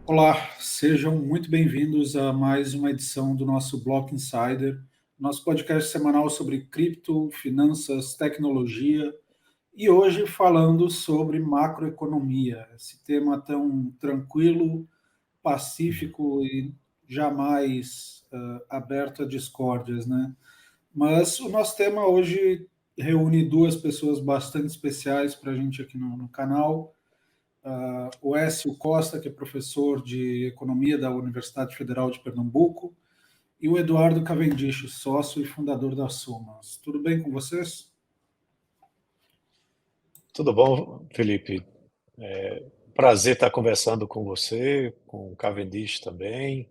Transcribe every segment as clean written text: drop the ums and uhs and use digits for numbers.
Olá, sejam muito bem-vindos a mais uma edição do nosso Block Insider, nosso podcast semanal sobre cripto, finanças, tecnologia e hoje falando sobre macroeconomia, esse tema tão tranquilo, pacífico e jamais aberto a discórdias, né? Mas o nosso tema hoje reúne duas pessoas bastante especiais para a gente aqui no canal. O Écio Costa, que é professor de Economia da Universidade Federal de Pernambuco, e o Eduardo Cavendish, sócio e fundador da Sumas. Tudo bem com vocês? Tudo bom, Felipe? Prazer estar conversando com você, com o Cavendish também.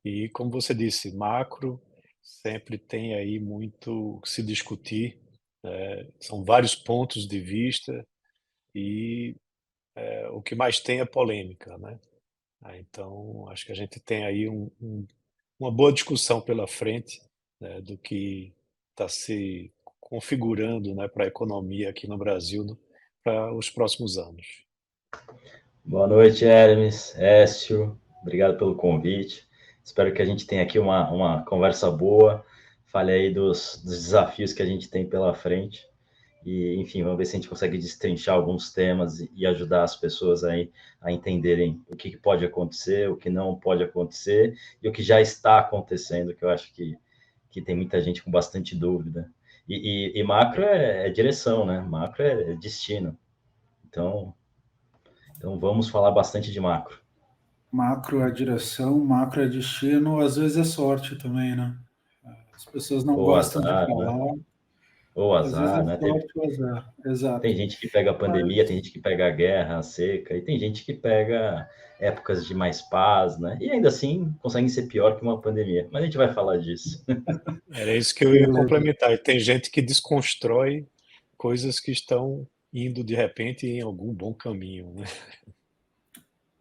E como você disse, macro sempre tem aí muito o que se discutir, né? São vários pontos de vista e o que mais tem é polêmica, né? Então, acho que a gente tem aí uma boa discussão pela frente, né, do que está se configurando, né, para a economia aqui no Brasil para os próximos anos. Boa noite, Hermes, Écio, obrigado pelo convite. Espero que a gente tenha aqui uma conversa boa, fale aí dos desafios que a gente tem pela frente. E, enfim, vamos ver se a gente consegue destrinchar alguns temas e ajudar as pessoas aí a entenderem o que pode acontecer, o que não pode acontecer e o que já está acontecendo, que eu acho que tem muita gente com bastante dúvida. E macro é direção, né? Macro é destino. Então vamos falar bastante de macro. Macro é direção, macro é destino, às vezes é sorte também, né? As pessoas não Ou gostam de azar, né? falar, Ou às vezes azar, é né? sorte ou azar, Tem exato. gente que pega a pandemia, Mas, tem gente que pega a guerra, a seca, e tem gente que pega épocas de mais paz, né? E ainda assim conseguem ser pior que uma pandemia. Mas a gente vai falar disso. Era isso que eu ia beleza, complementar. E tem gente que desconstrói coisas que estão indo de repente em algum bom caminho, né?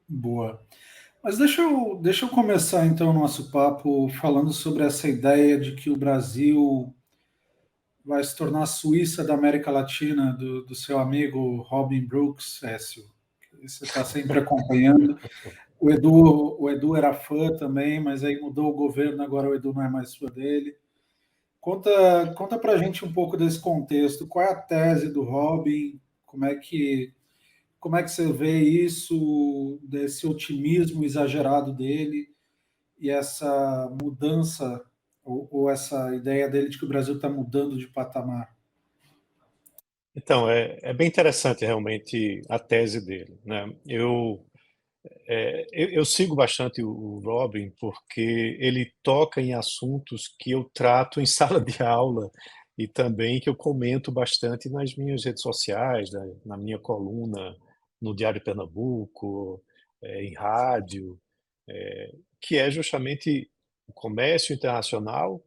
boa. Mas deixa eu começar então o nosso papo falando sobre essa ideia de que o Brasil vai se tornar a Suíça da América Latina, do seu amigo Robin Brooks, Écio. Você está sempre acompanhando. O Edu era fã também, mas aí mudou o governo, agora o Edu não é mais fã dele. Conta para a gente um pouco desse contexto. Qual é a tese do Robin? Como é que você vê isso, desse otimismo exagerado dele e essa mudança ou essa ideia dele de que o Brasil está mudando de patamar? Então, é bem interessante realmente a tese dele, né? Eu sigo bastante o Robin porque ele toca em assuntos que eu trato em sala de aula e também que eu comento bastante nas minhas redes sociais, né, na minha coluna no Diário de Pernambuco, em rádio, que é justamente o comércio internacional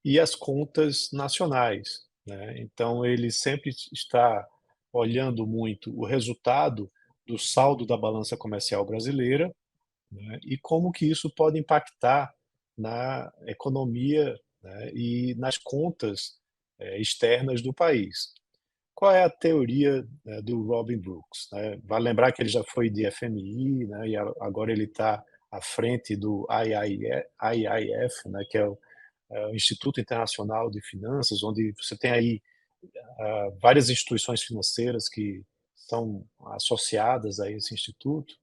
e as contas nacionais, né? Então ele sempre está olhando muito o resultado do saldo da balança comercial brasileira, né, e como que isso pode impactar na economia, né, e nas contas externas do país. Qual é a teoria, né, do Robin Brooks, né? Vale lembrar que ele já foi de FMI, né, e agora ele está à frente do IIF, né, que é o Instituto Internacional de Finanças, onde você tem aí várias instituições financeiras que são associadas a esse instituto.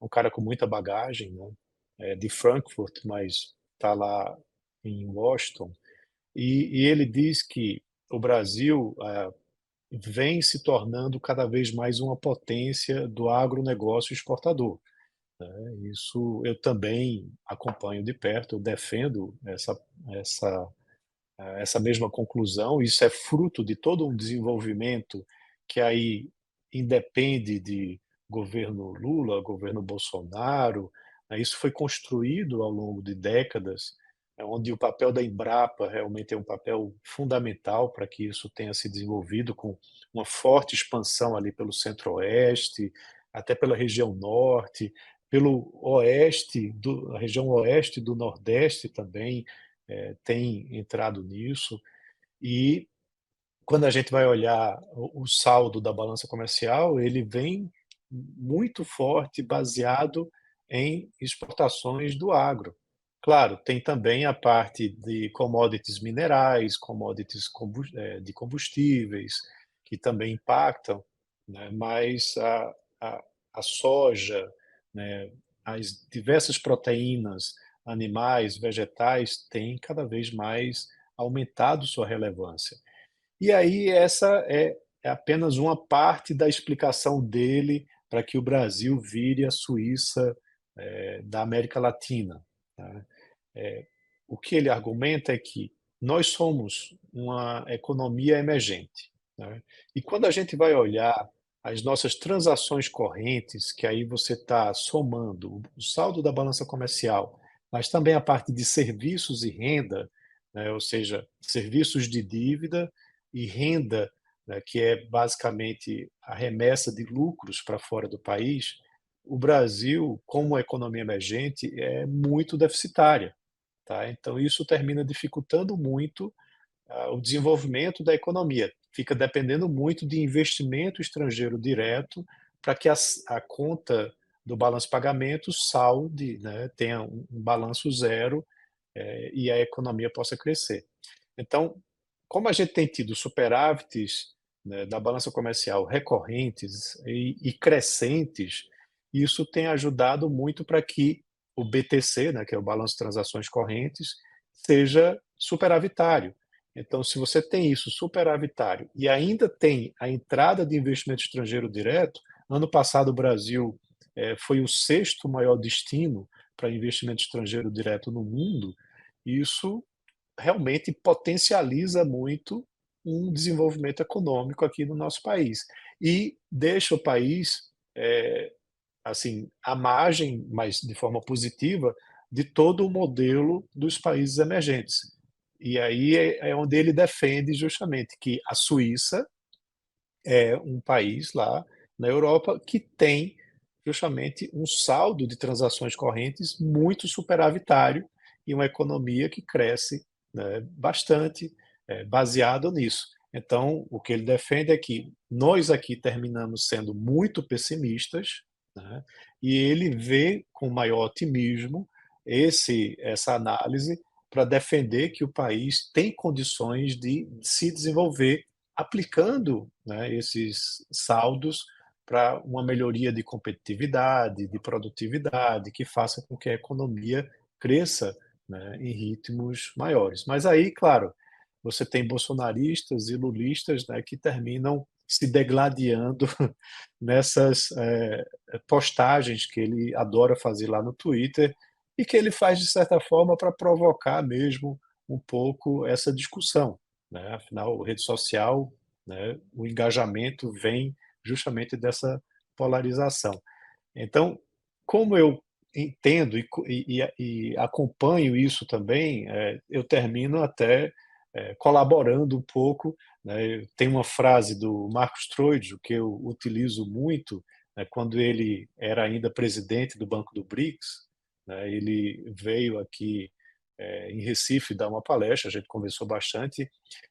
Um cara com muita bagagem, né? De Frankfurt, mas está lá em Washington. E ele diz que o Brasil vem se tornando cada vez mais uma potência do agronegócio exportador, né? Isso eu também acompanho de perto, eu defendo essa mesma conclusão. Isso é fruto de todo um desenvolvimento que aí independe de governo Lula, governo Bolsonaro, né? Isso foi construído ao longo de décadas, onde o papel da Embrapa realmente é um papel fundamental para que isso tenha se desenvolvido com uma forte expansão ali pelo centro-oeste, até pela região norte, pelo oeste, a região oeste do nordeste também, tem entrado nisso. E quando a gente vai olhar o saldo da balança comercial, ele vem muito forte, baseado em exportações do agro. Claro, tem também a parte de commodities minerais, commodities de combustíveis, que também impactam, né, mas a a soja, né, as diversas proteínas animais, vegetais, têm cada vez mais aumentado sua relevância. E aí essa é apenas uma parte da explicação dele para que o Brasil vire a Suíça, da América Latina, tá. O que ele argumenta é que nós somos uma economia emergente, né, e quando a gente vai olhar as nossas transações correntes, que aí você está somando o saldo da balança comercial, mas também a parte de serviços e renda, né, ou seja, serviços de dívida e renda, né, que é basicamente a remessa de lucros para fora do país, o Brasil, como economia emergente, é muito deficitária, tá? Então isso termina dificultando muito o desenvolvimento da economia. Fica dependendo muito de investimento estrangeiro direto para que a conta do balanço de pagamentos salde, né, tenha um balanço zero, e a economia possa crescer. Então, como a gente tem tido superávites, né, da balança comercial recorrentes e crescentes, isso tem ajudado muito para que o BTC, né, que é o balanço de transações correntes, seja superavitário. Então, se você tem isso superavitário e ainda tem a entrada de investimento estrangeiro direto, ano passado o Brasil foi o sexto maior destino para investimento estrangeiro direto no mundo, isso realmente potencializa muito um desenvolvimento econômico aqui no nosso país e deixa o país, assim, à margem, mas de forma positiva, de todo o modelo dos países emergentes. E aí é onde ele defende justamente que a Suíça é um país lá na Europa que tem justamente um saldo de transações correntes muito superavitário e uma economia que cresce, né, bastante, baseado nisso. Então, o que ele defende é que nós aqui terminamos sendo muito pessimistas, né, e ele vê com maior otimismo essa análise para defender que o país tem condições de se desenvolver aplicando, né, esses saldos para uma melhoria de competitividade, de produtividade, que faça com que a economia cresça, né, em ritmos maiores. Mas aí, claro, você tem bolsonaristas e lulistas, né, que terminam se degladiando nessas postagens que ele adora fazer lá no Twitter e que ele faz de certa forma para provocar mesmo um pouco essa discussão, né? Afinal, rede social, né, o engajamento vem justamente dessa polarização. Então, como eu entendo e acompanho isso também, eu termino até colaborando um pouco, né. Tem uma frase do Marcos Troide que eu utilizo muito, né, quando ele era ainda presidente do Banco do BRICS, né, ele veio aqui em Recife dar uma palestra, a gente conversou bastante,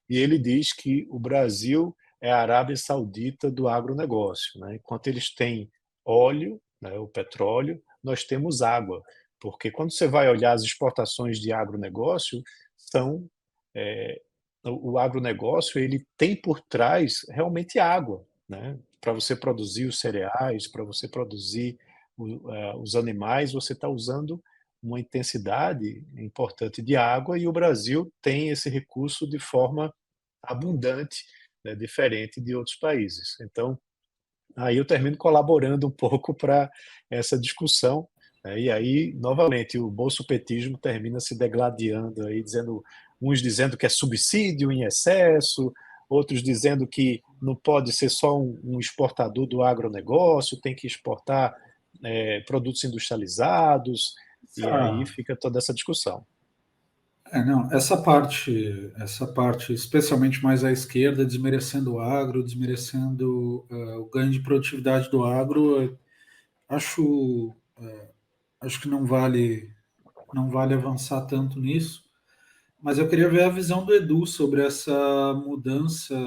e ele diz que o Brasil é a Arábia Saudita do agronegócio, né? Enquanto eles têm óleo, né, o petróleo, nós temos água, porque quando você vai olhar as exportações de agronegócio, são eh, o agronegócio ele tem por trás realmente água, né? Para você produzir os cereais, para você produzir os animais, você está usando uma intensidade importante de água e o Brasil tem esse recurso de forma abundante, né, diferente de outros países. Então, aí eu termino colaborando um pouco para essa discussão, né, e aí, novamente, o bolsopetismo termina se degladiando aí, dizendo, uns dizendo que é subsídio em excesso, outros dizendo que não pode ser só um exportador do agronegócio, tem que exportar produtos industrializados, e aí Ah, fica toda essa discussão. não, essa parte, especialmente mais à esquerda, desmerecendo o agro, desmerecendo o ganho de produtividade do agro, acho, acho que não vale avançar tanto nisso. Mas eu queria ver a visão do Edu sobre essa mudança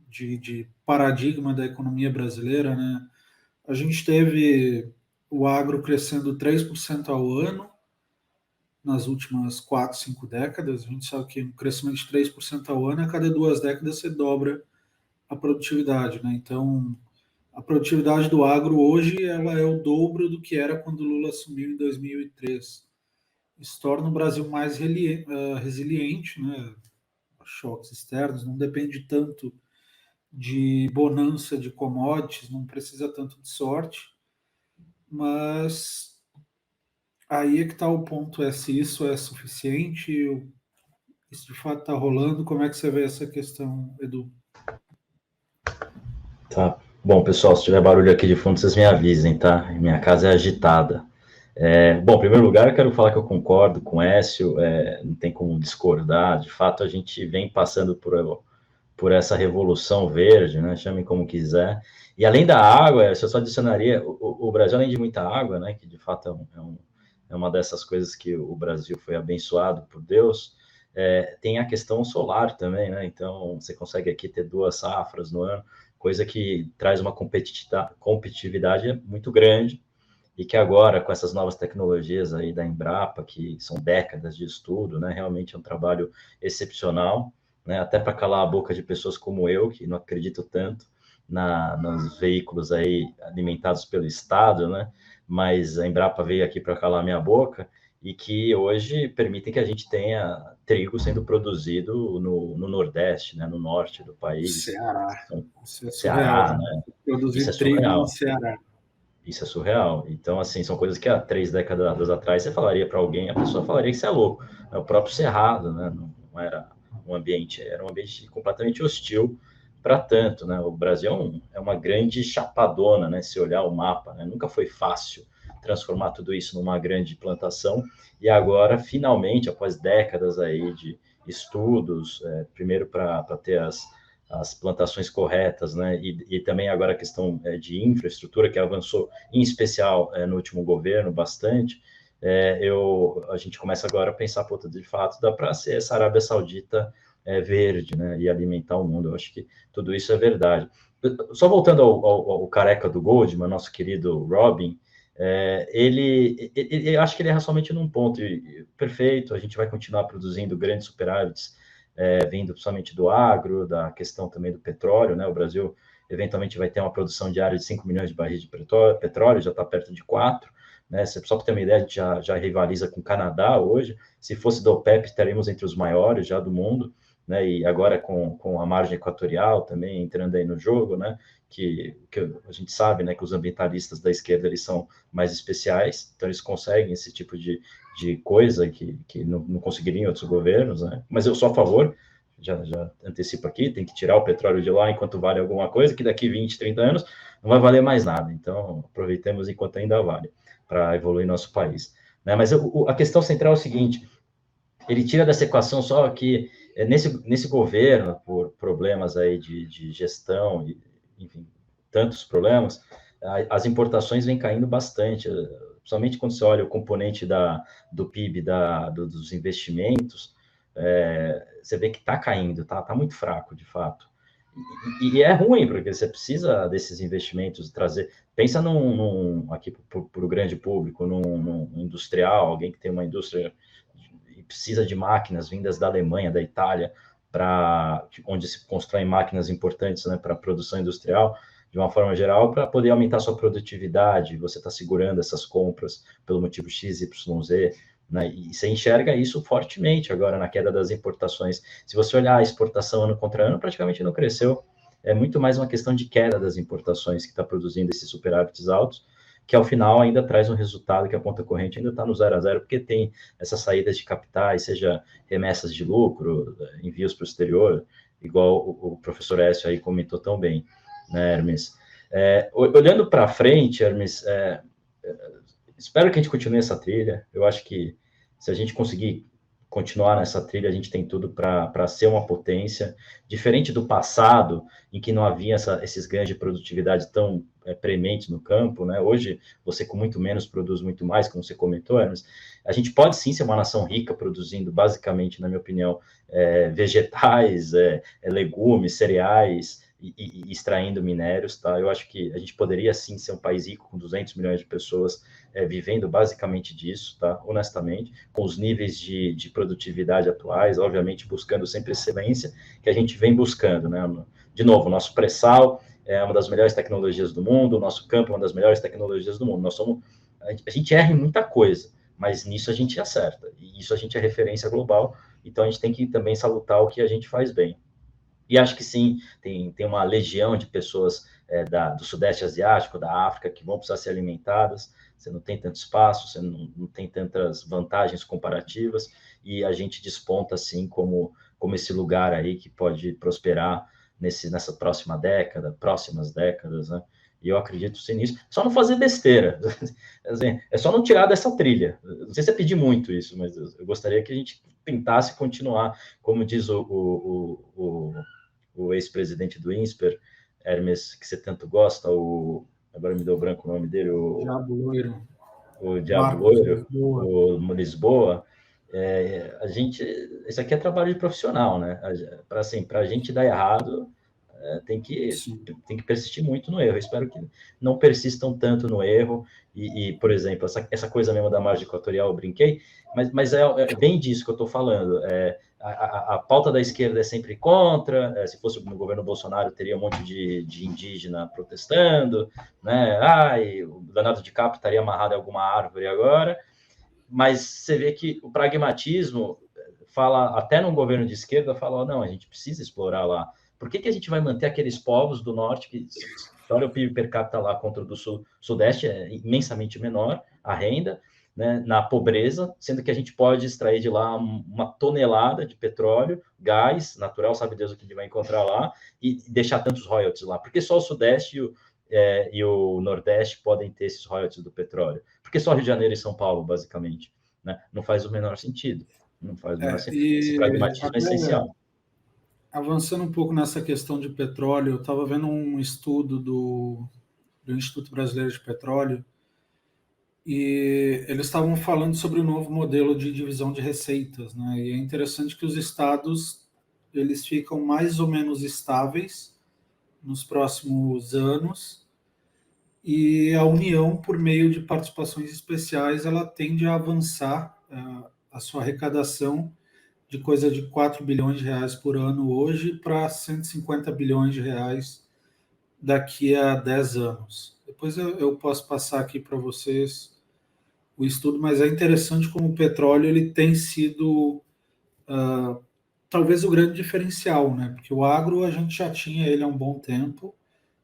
de paradigma da economia brasileira, né? A gente teve o agro crescendo 3% ao ano nas últimas 4, 5 décadas. A gente sabe que um crescimento de 3% ao ano, a cada 2 décadas você dobra a produtividade, né? Então, a produtividade do agro hoje ela é o dobro do que era quando o Lula assumiu em 2003. Isso torna o Brasil mais resiliente, né? Choques externos, não depende tanto de bonança de commodities, não precisa tanto de sorte, mas aí é que está o ponto, é se isso é suficiente, isso de fato está rolando, como é que você vê essa questão, Edu? Tá. Bom, pessoal, se tiver barulho aqui de fundo, vocês me avisem, tá? Minha casa é agitada. Bom, em primeiro lugar, eu quero falar que eu concordo com o Écio, não tem como discordar. De fato, a gente vem passando por essa revolução verde, né? Chamem como quiser. E além da água, eu só adicionaria, o Brasil, além de muita água, né? Que de fato é uma dessas coisas que o Brasil foi abençoado por Deus, tem a questão solar também, né? Então, você consegue aqui ter 2 safras no ano, coisa que traz uma competitividade muito grande, e que agora, com essas novas tecnologias aí da Embrapa, que são décadas de estudo, né, realmente é um trabalho excepcional, né, até para calar a boca de pessoas como eu, que não acredito tanto nos veículos aí alimentados pelo Estado, né, mas a Embrapa veio aqui para calar minha boca, e que hoje permitem que a gente tenha trigo sendo produzido no Nordeste, né, no norte do país, Ceará. então, Isso é surreal, Ceará, né? né? Isso é Produzir trigo no surreal. Ceará. Isso é surreal. Então, assim, são coisas que há 3 décadas atrás você falaria para alguém, a pessoa falaria que você é louco. É o próprio Cerrado, né? Não era um ambiente, era um ambiente completamente hostil para tanto, né? O Brasil é uma grande chapadona, né? Se olhar o mapa, né? Nunca foi fácil transformar tudo isso numa grande plantação. E agora, finalmente, após décadas aí de estudos, primeiro para ter as plantações corretas, né? E também agora a questão de infraestrutura, que avançou, em especial no último governo, bastante. A gente começa agora a pensar, pô, de fato, dá para ser essa Arábia Saudita verde, né? E alimentar o mundo. Eu acho que tudo isso é verdade. Só voltando ao careca do Goldman, nosso querido Robin, ele acho que ele é somente num ponto perfeito. A gente vai continuar produzindo grandes superávites, vindo principalmente do agro, da questão também do petróleo, né? O Brasil eventualmente vai ter uma produção diária de 5 milhões de barris de petróleo, já está perto de 4, né? Só para ter uma ideia, a gente já rivaliza com o Canadá hoje. Se fosse do OPEP, estaríamos entre os maiores já do mundo, né? E agora com a margem equatorial também entrando aí no jogo, né? Que a gente sabe, né, que os ambientalistas da esquerda eles são mais especiais, então eles conseguem esse tipo de coisa que não conseguiriam outros governos, né? Mas eu sou a favor, já antecipo aqui, tem que tirar o petróleo de lá enquanto vale alguma coisa, que daqui 20, 30 anos não vai valer mais nada. Então, aproveitemos enquanto ainda vale, para evoluir nosso país, né? Mas a questão central é o seguinte, ele tira dessa equação só que nesse governo, por problemas aí de gestão, enfim, tantos problemas, as importações vêm caindo bastante, principalmente quando você olha o componente do PIB, dos investimentos, você vê que está caindo, tá muito fraco, de fato. E é ruim, porque você precisa desses investimentos, trazer... Pensa aqui para o grande público, num industrial, alguém que tem uma indústria e precisa de máquinas vindas da Alemanha, da Itália, onde se constroem máquinas importantes, né, para a produção industrial, de uma forma geral, para poder aumentar sua produtividade. Você está segurando essas compras pelo motivo X, Y, Z, né? E você enxerga isso fortemente agora na queda das importações. Se você olhar a exportação ano contra ano, praticamente não cresceu. É muito mais uma questão de queda das importações que está produzindo esses superávites altos, que ao final ainda traz um resultado que a conta corrente ainda está no 0 a 0, porque tem essas saídas de capitais, seja remessas de lucro, envios para o exterior, igual o professor Écio aí comentou tão bem, né, Hermes? Olhando para frente, Hermes, espero que a gente continue essa trilha. Eu acho que se a gente conseguir continuar nessa trilha, a gente tem tudo para ser uma potência, diferente do passado, em que não havia esses ganhos de produtividade tão prementes no campo, né? Hoje, você com muito menos produz muito mais, como você comentou, Hermes. A gente pode sim ser uma nação rica, produzindo basicamente, na minha opinião, vegetais, legumes, cereais, e extraindo minérios, tá? Eu acho que a gente poderia sim ser um país rico com 200 milhões de pessoas vivendo basicamente disso, tá? Honestamente, com os níveis de produtividade atuais, obviamente buscando sempre excelência, que a gente vem buscando, né? De novo, nosso pré-sal é uma das melhores tecnologias do mundo, o nosso campo é uma das melhores tecnologias do mundo. A gente erra em muita coisa, mas nisso a gente acerta, e isso a gente é referência global, então a gente tem que também salutar o que a gente faz bem. E acho que sim, tem uma legião de pessoas do Sudeste Asiático, da África, que vão precisar ser alimentadas, você não tem tanto espaço, você não tem tantas vantagens comparativas, e a gente desponta, assim, como esse lugar aí que pode prosperar nessa próximas décadas, né? E eu acredito sim nisso. Só não fazer besteira. Assim, é só não tirar dessa trilha. Não sei se é pedir muito isso, mas eu gostaria que a gente tentasse continuar, como diz o ex-presidente do INSPER, Hermes, que você tanto gosta, agora me deu branco o nome dele, Diabo Loiro. o Diabo Marcos Loiro, Lisboa. o Lisboa. Isso aqui é trabalho de profissional, né? Para a gente dar errado, tem que persistir muito no erro. Eu espero que não persistam tanto no erro. Por exemplo, essa coisa mesmo da margem equatorial, eu brinquei, mas é bem disso que eu estou falando. A pauta da esquerda é sempre contra. Se fosse no governo Bolsonaro, teria um monte de indígena protestando, né? O Leonardo DiCaprio estaria amarrado em alguma árvore agora. Mas você vê que o pragmatismo fala, até num governo de esquerda, fala, não, a gente precisa explorar lá. Por que a gente vai manter aqueles povos do norte que, olha, o PIB per capita lá contra o do sudeste é imensamente menor, a renda, né, na pobreza, sendo que a gente pode extrair de lá uma tonelada de petróleo, gás natural, sabe Deus o que a gente vai encontrar lá, e deixar tantos royalties lá. Porque só o sudeste e o nordeste podem ter esses royalties do petróleo? Porque só Rio de Janeiro e São Paulo, basicamente, né? Não faz o menor sentido. Não faz o menor sentido. Esse pragmatismo é essencial. Avançando um pouco nessa questão de petróleo, eu estava vendo um estudo do Instituto Brasileiro de Petróleo e eles estavam falando sobre o novo modelo de divisão de receitas, né? E é interessante que os estados eles ficam mais ou menos estáveis nos próximos anos e a União, por meio de participações especiais, ela tende a avançar a sua arrecadação de coisa de 4 bilhões de reais por ano hoje para 150 bilhões de reais daqui a 10 anos. Depois eu posso passar aqui para vocês o estudo, mas é interessante como o petróleo ele tem sido talvez o grande diferencial, né? Porque o agro a gente já tinha ele há um bom tempo,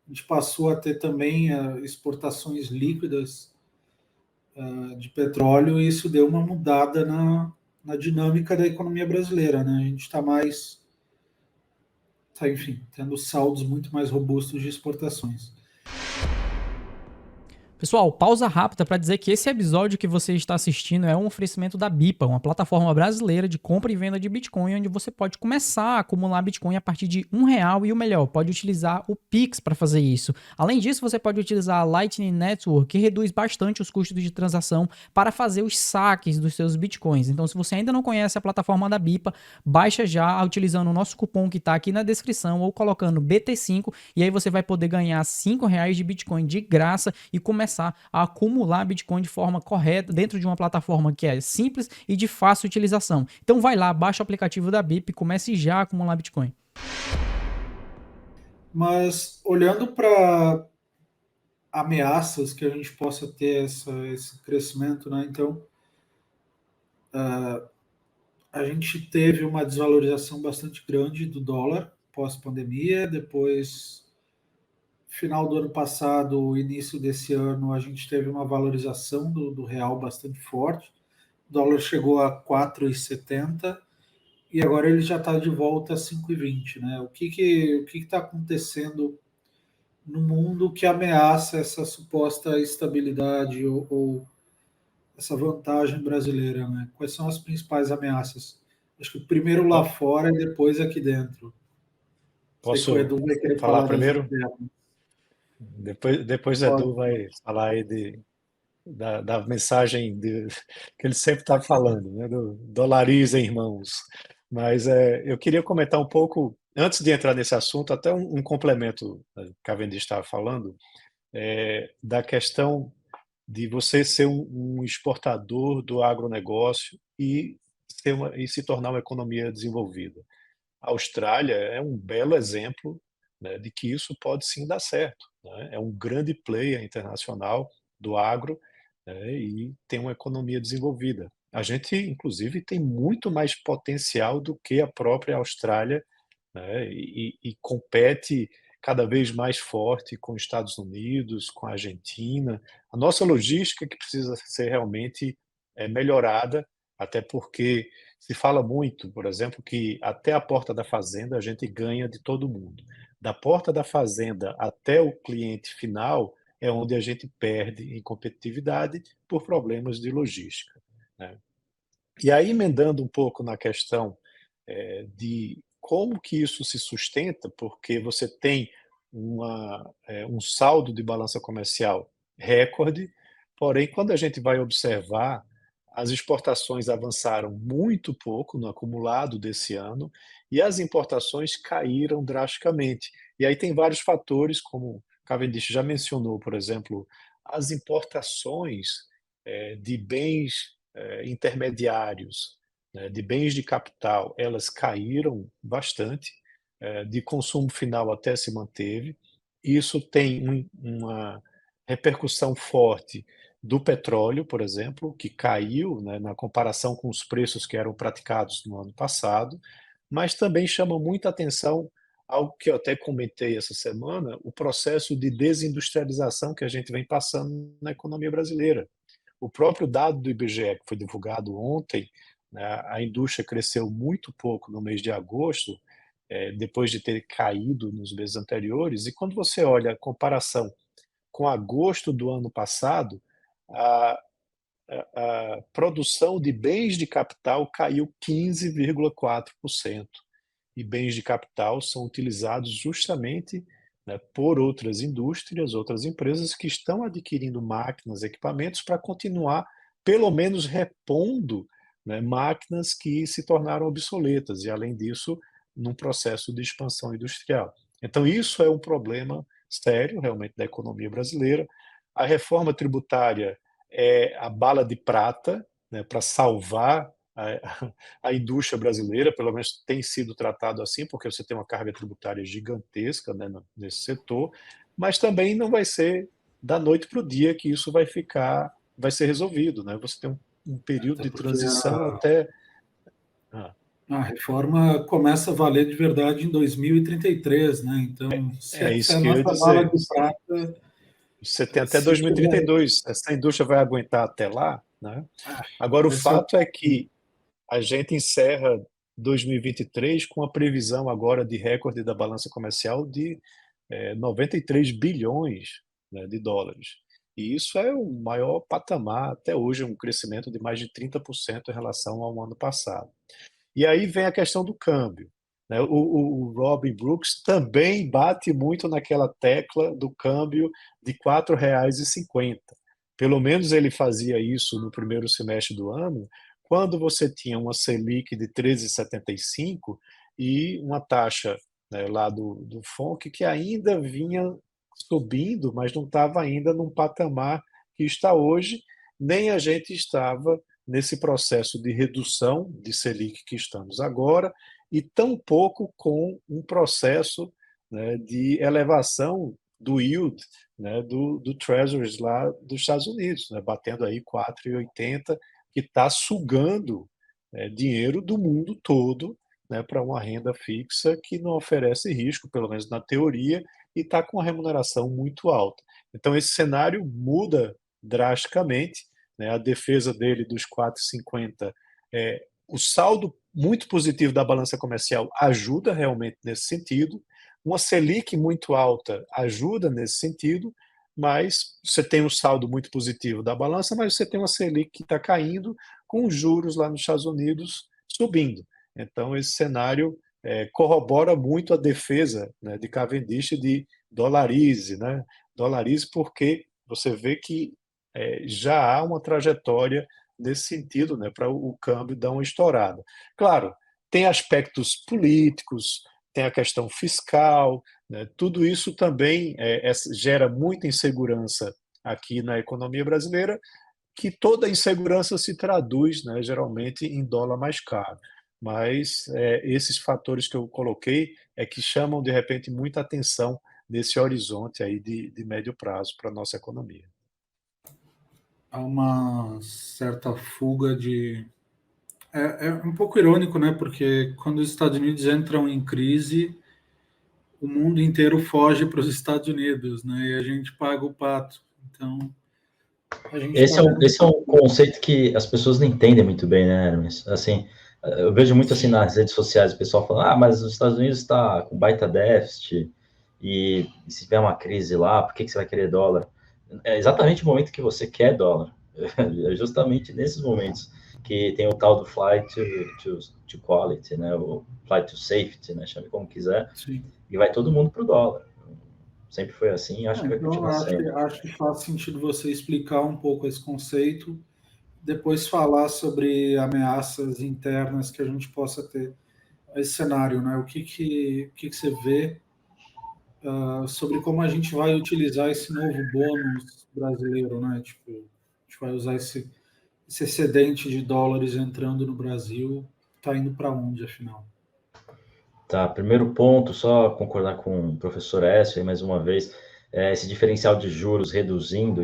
a gente passou a ter também exportações líquidas de petróleo e isso deu uma mudada na dinâmica da economia brasileira, né? A gente está mais, enfim, tendo saldos muito mais robustos de exportações. Pessoal, pausa rápida para dizer que esse episódio que você está assistindo é um oferecimento da Bipa, uma plataforma brasileira de compra e venda de Bitcoin, onde você pode começar a acumular Bitcoin a partir de R$1 e o melhor, pode utilizar o Pix para fazer isso. Além disso, você pode utilizar a Lightning Network, que reduz bastante os custos de transação para fazer os saques dos seus Bitcoins. Então, se você ainda não conhece a plataforma da Bipa, baixa já utilizando o nosso cupom que está aqui na descrição ou colocando BT5 e aí você vai poder ganhar R$5 de Bitcoin de graça e começar a acumular Bitcoin de forma correta dentro de uma plataforma que é simples e de fácil utilização. Então vai lá, baixa o aplicativo da BIP e comece já a acumular Bitcoin. Mas olhando para ameaças que a gente possa ter esse crescimento, né? Então a gente teve uma desvalorização bastante grande do dólar pós-pandemia, depois final do ano passado, início desse ano, a gente teve uma valorização do real bastante forte. O dólar chegou a 4,70 e agora ele já está de volta a 5,20. Né? O que está acontecendo no mundo que ameaça essa suposta estabilidade ou essa vantagem brasileira? Né? Quais são as principais ameaças? Acho que primeiro lá fora e depois aqui dentro. Posso sei que o Edu vai querer falar primeiro? Depois o Edu vai falar aí da mensagem que ele sempre está falando, né, do dolarizem, irmãos. Mas eu queria comentar um pouco Antes de entrar nesse assunto, até um complemento que a Cavendish estava falando, da questão de você ser um exportador do agronegócio e se tornar uma economia desenvolvida. A Austrália é um belo exemplo, né, de que isso pode sim dar certo, né? É um grande player internacional do agro, né, e tem uma economia desenvolvida. A gente, inclusive, tem muito mais potencial do que a própria Austrália, né, e compete cada vez mais forte com os Estados Unidos, com a Argentina. A nossa logística que precisa ser realmente melhorada, até porque se fala muito, por exemplo, que até a porta da fazenda a gente ganha de todo mundo. Da porta da fazenda até o cliente final é onde a gente perde em competitividade por problemas de logística, né? E aí, emendando um pouco na questão de como que isso se sustenta, porque você tem um saldo de balança comercial recorde, porém, quando a gente vai observar, as exportações avançaram muito pouco no acumulado desse ano e as importações caíram drasticamente. E aí tem vários fatores, como Cavendish já mencionou, por exemplo, as importações de bens intermediários, né, de bens de capital, elas caíram bastante, de consumo final até se manteve. Isso tem uma repercussão forte do petróleo, por exemplo, que caiu, né, na comparação com os preços que eram praticados no ano passado, mas também chama muita atenção algo que eu até comentei essa semana, o processo de desindustrialização que a gente vem passando na economia brasileira. O próprio dado do IBGE, que foi divulgado ontem, né, a indústria cresceu muito pouco no mês de agosto, depois de ter caído nos meses anteriores, e quando você olha a comparação com agosto do ano passado, a, a produção de bens de capital caiu 15,4%. E bens de capital são utilizados justamente, né, por outras indústrias, outras empresas que estão adquirindo máquinas, equipamentos para continuar, pelo menos, repondo, né, máquinas que se tornaram obsoletas e, além disso, num processo de expansão industrial. Então, isso é um problema sério, realmente, da economia brasileira. A reforma tributária é a bala de prata, né, para salvar a indústria brasileira, pelo menos tem sido tratado assim, porque você tem uma carga tributária gigantesca, né, nesse setor, mas também não vai ser da noite para o dia que isso vai ser resolvido, né? Você tem um período Até de porque transição até... a reforma começa a valer de verdade em 2033, né? Então, É se isso a que eu ia nossa bala dizer. de prata, Você tem até se tiver, 2032. Essa indústria vai aguentar até lá, né? Agora, o vai ser o fato é que a gente encerra 2023 com a previsão agora de recorde da balança comercial de 93 bilhões, né, de dólares. E isso é o maior patamar até hoje, um crescimento de mais de 30% em relação ao ano passado. E aí vem a questão do câmbio, né? O Robin Brooks também bate muito naquela tecla do câmbio de R$ 4,50. Pelo menos ele fazia isso no primeiro semestre do ano, quando você tinha uma Selic de 13,75 e uma taxa, né, lá do FONC que ainda vinha subindo, mas não estava ainda num patamar que está hoje, nem a gente estava nesse processo de redução de Selic que estamos agora, e tampouco com um processo, né, de elevação do yield, né, do Treasuries lá dos Estados Unidos, né, batendo aí 4,80, que está sugando dinheiro do mundo todo, né, para uma renda fixa que não oferece risco, pelo menos na teoria, e está com uma remuneração muito alta. Então, esse cenário muda drasticamente, né? A defesa dele dos 4,50, o saldo muito positivo da balança comercial ajuda realmente nesse sentido, uma Selic muito alta ajuda nesse sentido, mas você tem um saldo muito positivo da balança, mas você tem uma Selic que está caindo, com os juros lá nos Estados Unidos subindo. Então, esse cenário corrobora muito a defesa, né, de Cavendish de dolarize, né? Dolarize porque você vê que já há uma trajetória nesse sentido, né, para o câmbio dar uma estourada. Claro, tem aspectos políticos, tem a questão fiscal, né? Tudo isso também gera muita insegurança aqui na economia brasileira, que toda insegurança se traduz, né, geralmente em dólar mais caro. Mas esses fatores que eu coloquei é que chamam, de repente, muita atenção nesse horizonte aí de médio prazo para a nossa economia. Há uma certa fuga de... É um pouco irônico, né? Porque quando os Estados Unidos entram em crise, o mundo inteiro foge para os Estados Unidos, né? E a gente paga o pato. Então, a gente está Esse é um conceito que as pessoas não entendem muito bem, né, Hermes? Assim, eu vejo muito assim nas redes sociais o pessoal falando, mas os Estados Unidos está com baita déficit e se tiver uma crise lá, por que você vai querer dólar? É exatamente o momento que você quer dólar. É justamente nesses momentos que tem o tal do flight to quality, né? O flight to safety, né? Chame como quiser. Sim. E vai todo mundo para o dólar. Sempre foi assim e acho que vai Então, continuar sendo. acho que faz sentido você explicar um pouco esse conceito, depois falar sobre ameaças internas que a gente possa ter esse cenário, né? O que você vê sobre como a gente vai utilizar esse novo bônus brasileiro, né? Tipo, a gente vai usar esse excedente de dólares entrando no Brasil, está indo para onde, afinal? Tá, primeiro ponto, só concordar com o professor Écio, aí mais uma vez, esse diferencial de juros reduzindo,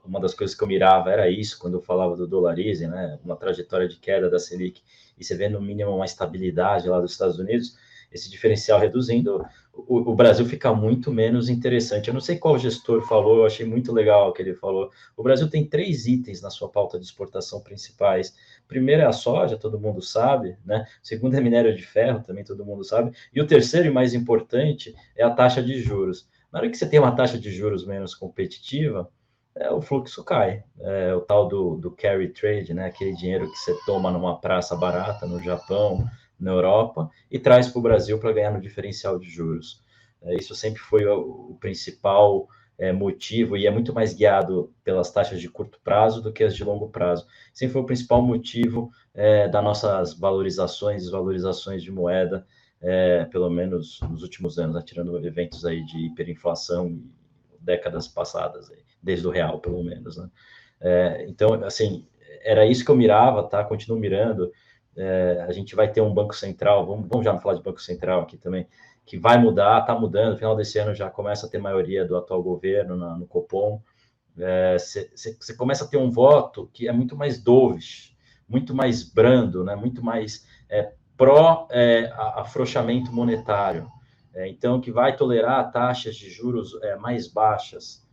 uma das coisas que eu mirava era isso, quando eu falava do dolarismo, né, uma trajetória de queda da Selic, e você vê no mínimo uma estabilidade lá dos Estados Unidos, esse diferencial reduzindo, o Brasil fica muito menos interessante. Eu não sei qual gestor falou, eu achei muito legal o que ele falou. O Brasil tem 3 itens na sua pauta de exportação principais. Primeiro é a soja, todo mundo sabe, né? O segundo é minério de ferro, também todo mundo sabe. E o terceiro e mais importante é a taxa de juros. Na hora que você tem uma taxa de juros menos competitiva, o fluxo cai. É o tal do carry trade, né? Aquele dinheiro que você toma numa praça barata no Japão, na Europa, e traz para o Brasil para ganhar no diferencial de juros. Isso sempre foi o principal motivo, e é muito mais guiado pelas taxas de curto prazo do que as de longo prazo. Sempre foi o principal motivo das nossas valorizações, desvalorizações de moeda, pelo menos nos últimos anos, né, tirando eventos aí de hiperinflação e décadas passadas, desde o real, pelo menos, né? Então, assim, era isso que eu mirava, tá? Continuo mirando. A gente vai ter um Banco Central, vamos já falar de Banco Central aqui também, que vai mudar, está mudando, no final desse ano já começa a ter maioria do atual governo no Copom. Você começa a ter um voto que é muito mais dovish, muito mais brando, né? Muito mais pró-afrouxamento monetário. Então, que vai tolerar taxas de juros mais baixas,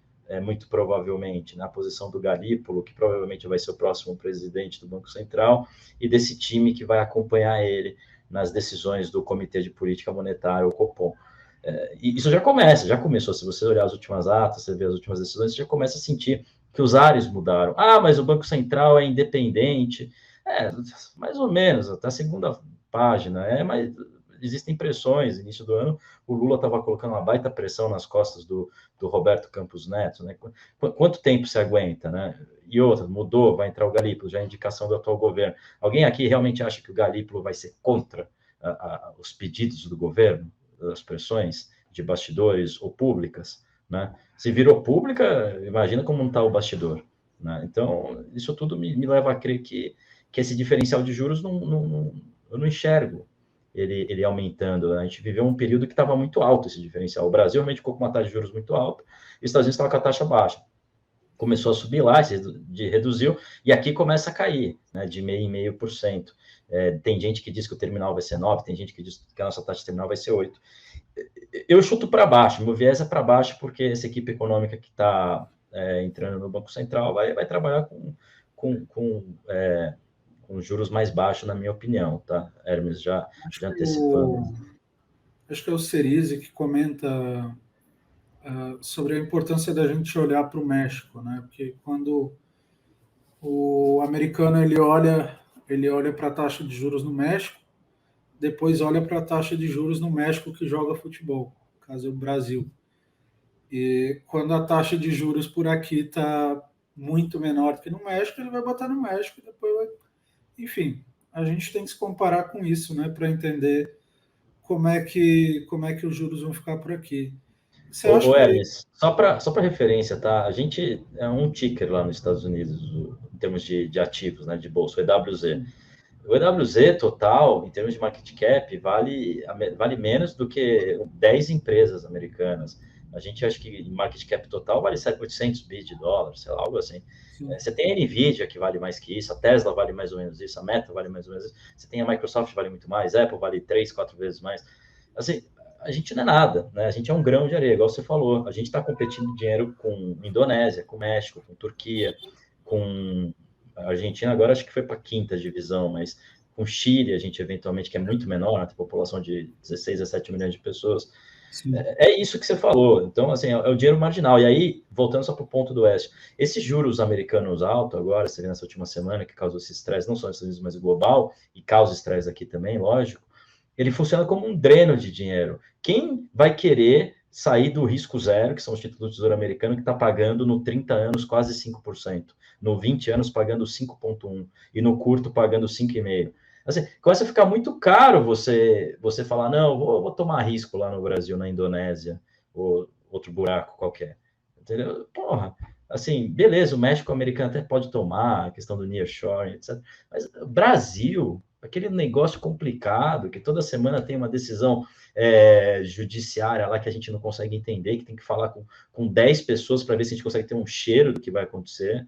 muito provavelmente, na posição do Galípolo, que provavelmente vai ser o próximo presidente do Banco Central, e desse time que vai acompanhar ele nas decisões do Comitê de Política Monetária, o Copom. E isso já começou. Se você olhar as últimas atas, você vê as últimas decisões, você já começa a sentir que os ares mudaram. Mas o Banco Central é independente. Mais ou menos, até a segunda página. Mas existem pressões. Início do ano, o Lula estava colocando uma baita pressão nas costas do Roberto Campos Neto, né? Quanto tempo se aguenta, né? E outra, mudou, vai entrar o Galípolo, já é indicação do atual governo. Alguém aqui realmente acha que o Galípolo vai ser contra os pedidos do governo, as pressões de bastidores ou públicas, né? Se virou pública, imagina como não está o bastidor, né? Então, isso tudo me leva a crer que esse diferencial de juros eu não enxergo ele aumentando. A gente viveu um período que estava muito alto esse diferencial. O Brasil realmente ficou com uma taxa de juros muito alta, e os Estados Unidos estava com a taxa baixa. Começou a subir lá, reduziu, e aqui começa a cair, né, de 0,5%. Tem gente que diz que o terminal vai ser 9%, tem gente que diz que a nossa taxa terminal vai ser 8%. Eu chuto para baixo, meu viés é para baixo, porque essa equipe econômica que está entrando no Banco Central vai trabalhar com juros mais baixos, na minha opinião, tá, Hermes? Já antecipando. Acho que é o Cerise que comenta sobre a importância da gente olhar para o México, né? Porque quando o americano ele olha para a taxa de juros no México, depois olha para a taxa de juros no México que joga futebol, no caso é o Brasil. E quando a taxa de juros por aqui está muito menor do que no México, ele vai botar no México e depois vai... Enfim, a gente tem que se comparar com isso, né, para entender como é que os juros vão ficar por aqui. Você acha Ô que... Hermes, só para referência, tá? A gente é um ticker lá nos Estados Unidos, em termos de ativos, né, de bolsa, o EWZ. O EWZ total, em termos de market cap, vale menos do que 10 empresas americanas. A gente acha que market cap total vale 800 bi de dólares, sei lá, algo assim. Você tem a NVIDIA, que vale mais que isso, a Tesla vale mais ou menos isso, a Meta vale mais ou menos isso, você tem a Microsoft, vale muito mais, a Apple vale 3, 4 vezes mais. Assim, a gente não é nada, né? A gente é um grão de areia, igual você falou. A gente está competindo dinheiro com Indonésia, com México, com Turquia, com a Argentina. Agora acho que foi para a quinta divisão, mas com Chile, a gente eventualmente, que é muito menor, tem população de 16 a 17 milhões de pessoas. É isso que você falou. Então, assim, é o dinheiro marginal. E aí, voltando só para o ponto do Oeste, esses juros americanos altos agora, você vê nessa última semana, que causou esse estresse, não só nos Estados Unidos, mas global, e causa estresse aqui também, lógico, ele funciona como um dreno de dinheiro. Quem vai querer sair do risco zero, que são os títulos do Tesouro Americano, que está pagando no 30 anos quase 5%, no 20 anos pagando 5,1%, e no curto pagando 5,5%. Assim, começa a ficar muito caro você falar, não, vou tomar risco lá no Brasil, na Indonésia, ou outro buraco qualquer. Entendeu? Porra, assim, beleza, o México americano até pode tomar, a questão do nearshoring, etc. Mas o Brasil, aquele negócio complicado, que toda semana tem uma decisão judiciária lá que a gente não consegue entender, que tem que falar com 10 pessoas para ver se a gente consegue ter um cheiro do que vai acontecer.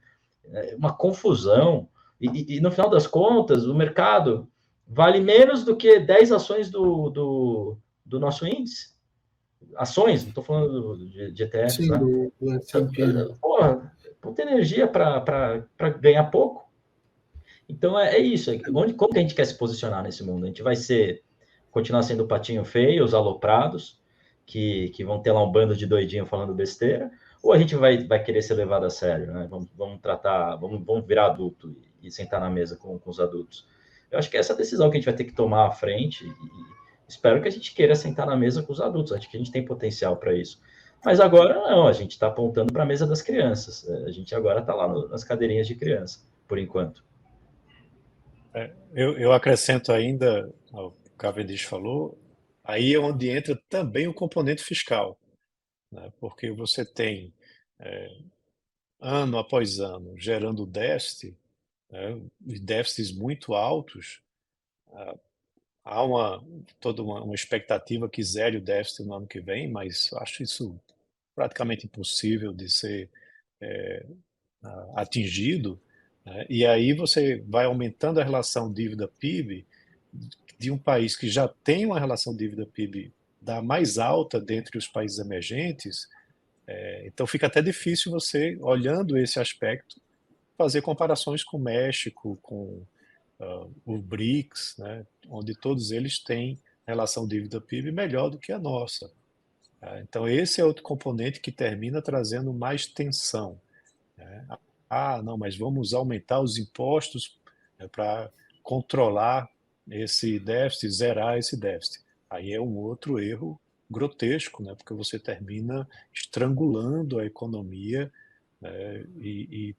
É uma confusão. E no final das contas, o mercado vale menos do que 10 ações do nosso índice. Ações, não estou falando de ETFs, Sim, né? do S&P. Porra, puta energia para ganhar pouco. Então é isso. Como que a gente quer se posicionar nesse mundo? A gente vai continuar sendo o patinho feio, os aloprados, que vão ter lá um bando de doidinho falando besteira, ou a gente vai querer ser levado a sério, né? Vamos virar adulto e sentar na mesa com os adultos. Eu acho que essa decisão que a gente vai ter que tomar à frente, e espero que a gente queira sentar na mesa com os adultos, acho que a gente tem potencial para isso. Mas agora não, a gente está apontando para a mesa das crianças, a gente agora está lá nas cadeirinhas de criança, por enquanto. Eu acrescento ainda ao que o Cavendish falou, aí é onde entra também o componente fiscal, né? Porque você tem, ano após ano, gerando déficit, né? Déficits muito altos. Há toda uma expectativa que zere o déficit no ano que vem, mas acho isso praticamente impossível de ser atingido, né? E aí você vai aumentando a relação dívida-PIB de um país que já tem uma relação dívida-PIB da mais alta dentre os países emergentes. Então fica até difícil você, olhando esse aspecto, fazer comparações com o México, com o BRICS, né, onde todos eles têm relação dívida-PIB melhor do que a nossa. Então esse é outro componente que termina trazendo mais tensão, né? Não, mas vamos aumentar os impostos, né, para controlar esse déficit, zerar esse déficit. Aí é um outro erro grotesco, né, porque você termina estrangulando a economia, né, e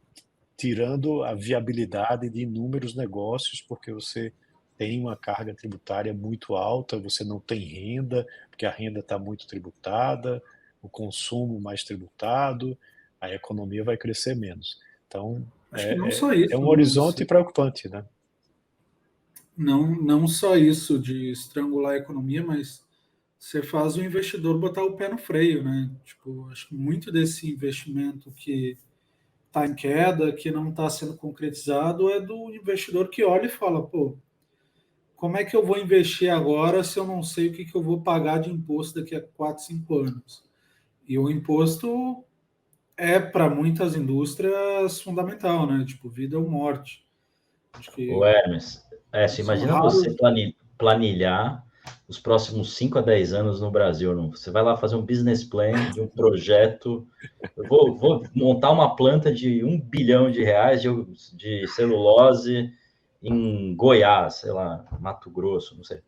tirando a viabilidade de inúmeros negócios, porque você tem uma carga tributária muito alta, você não tem renda, porque a renda está muito tributada, o consumo mais tributado, a economia vai crescer menos. Então, não só isso, é um horizonte preocupante, né? Não só isso de estrangular a economia, mas você faz o investidor botar o pé no freio, né? Tipo, acho que muito desse investimento que está em queda, que não está sendo concretizado, é do investidor que olha e fala, pô, como é que eu vou investir agora se eu não sei o que eu vou pagar de imposto daqui a 4, 5 anos? E o imposto é, para muitas indústrias, fundamental, né? Tipo, vida ou morte. Acho que O Hermes, imagina raros... você planilhar os próximos 5 a 10 anos no Brasil. Não? Você vai lá fazer um business plan de um projeto. Eu vou montar uma planta de R$1 bilhão de celulose em Goiás, sei lá, Mato Grosso, não sei.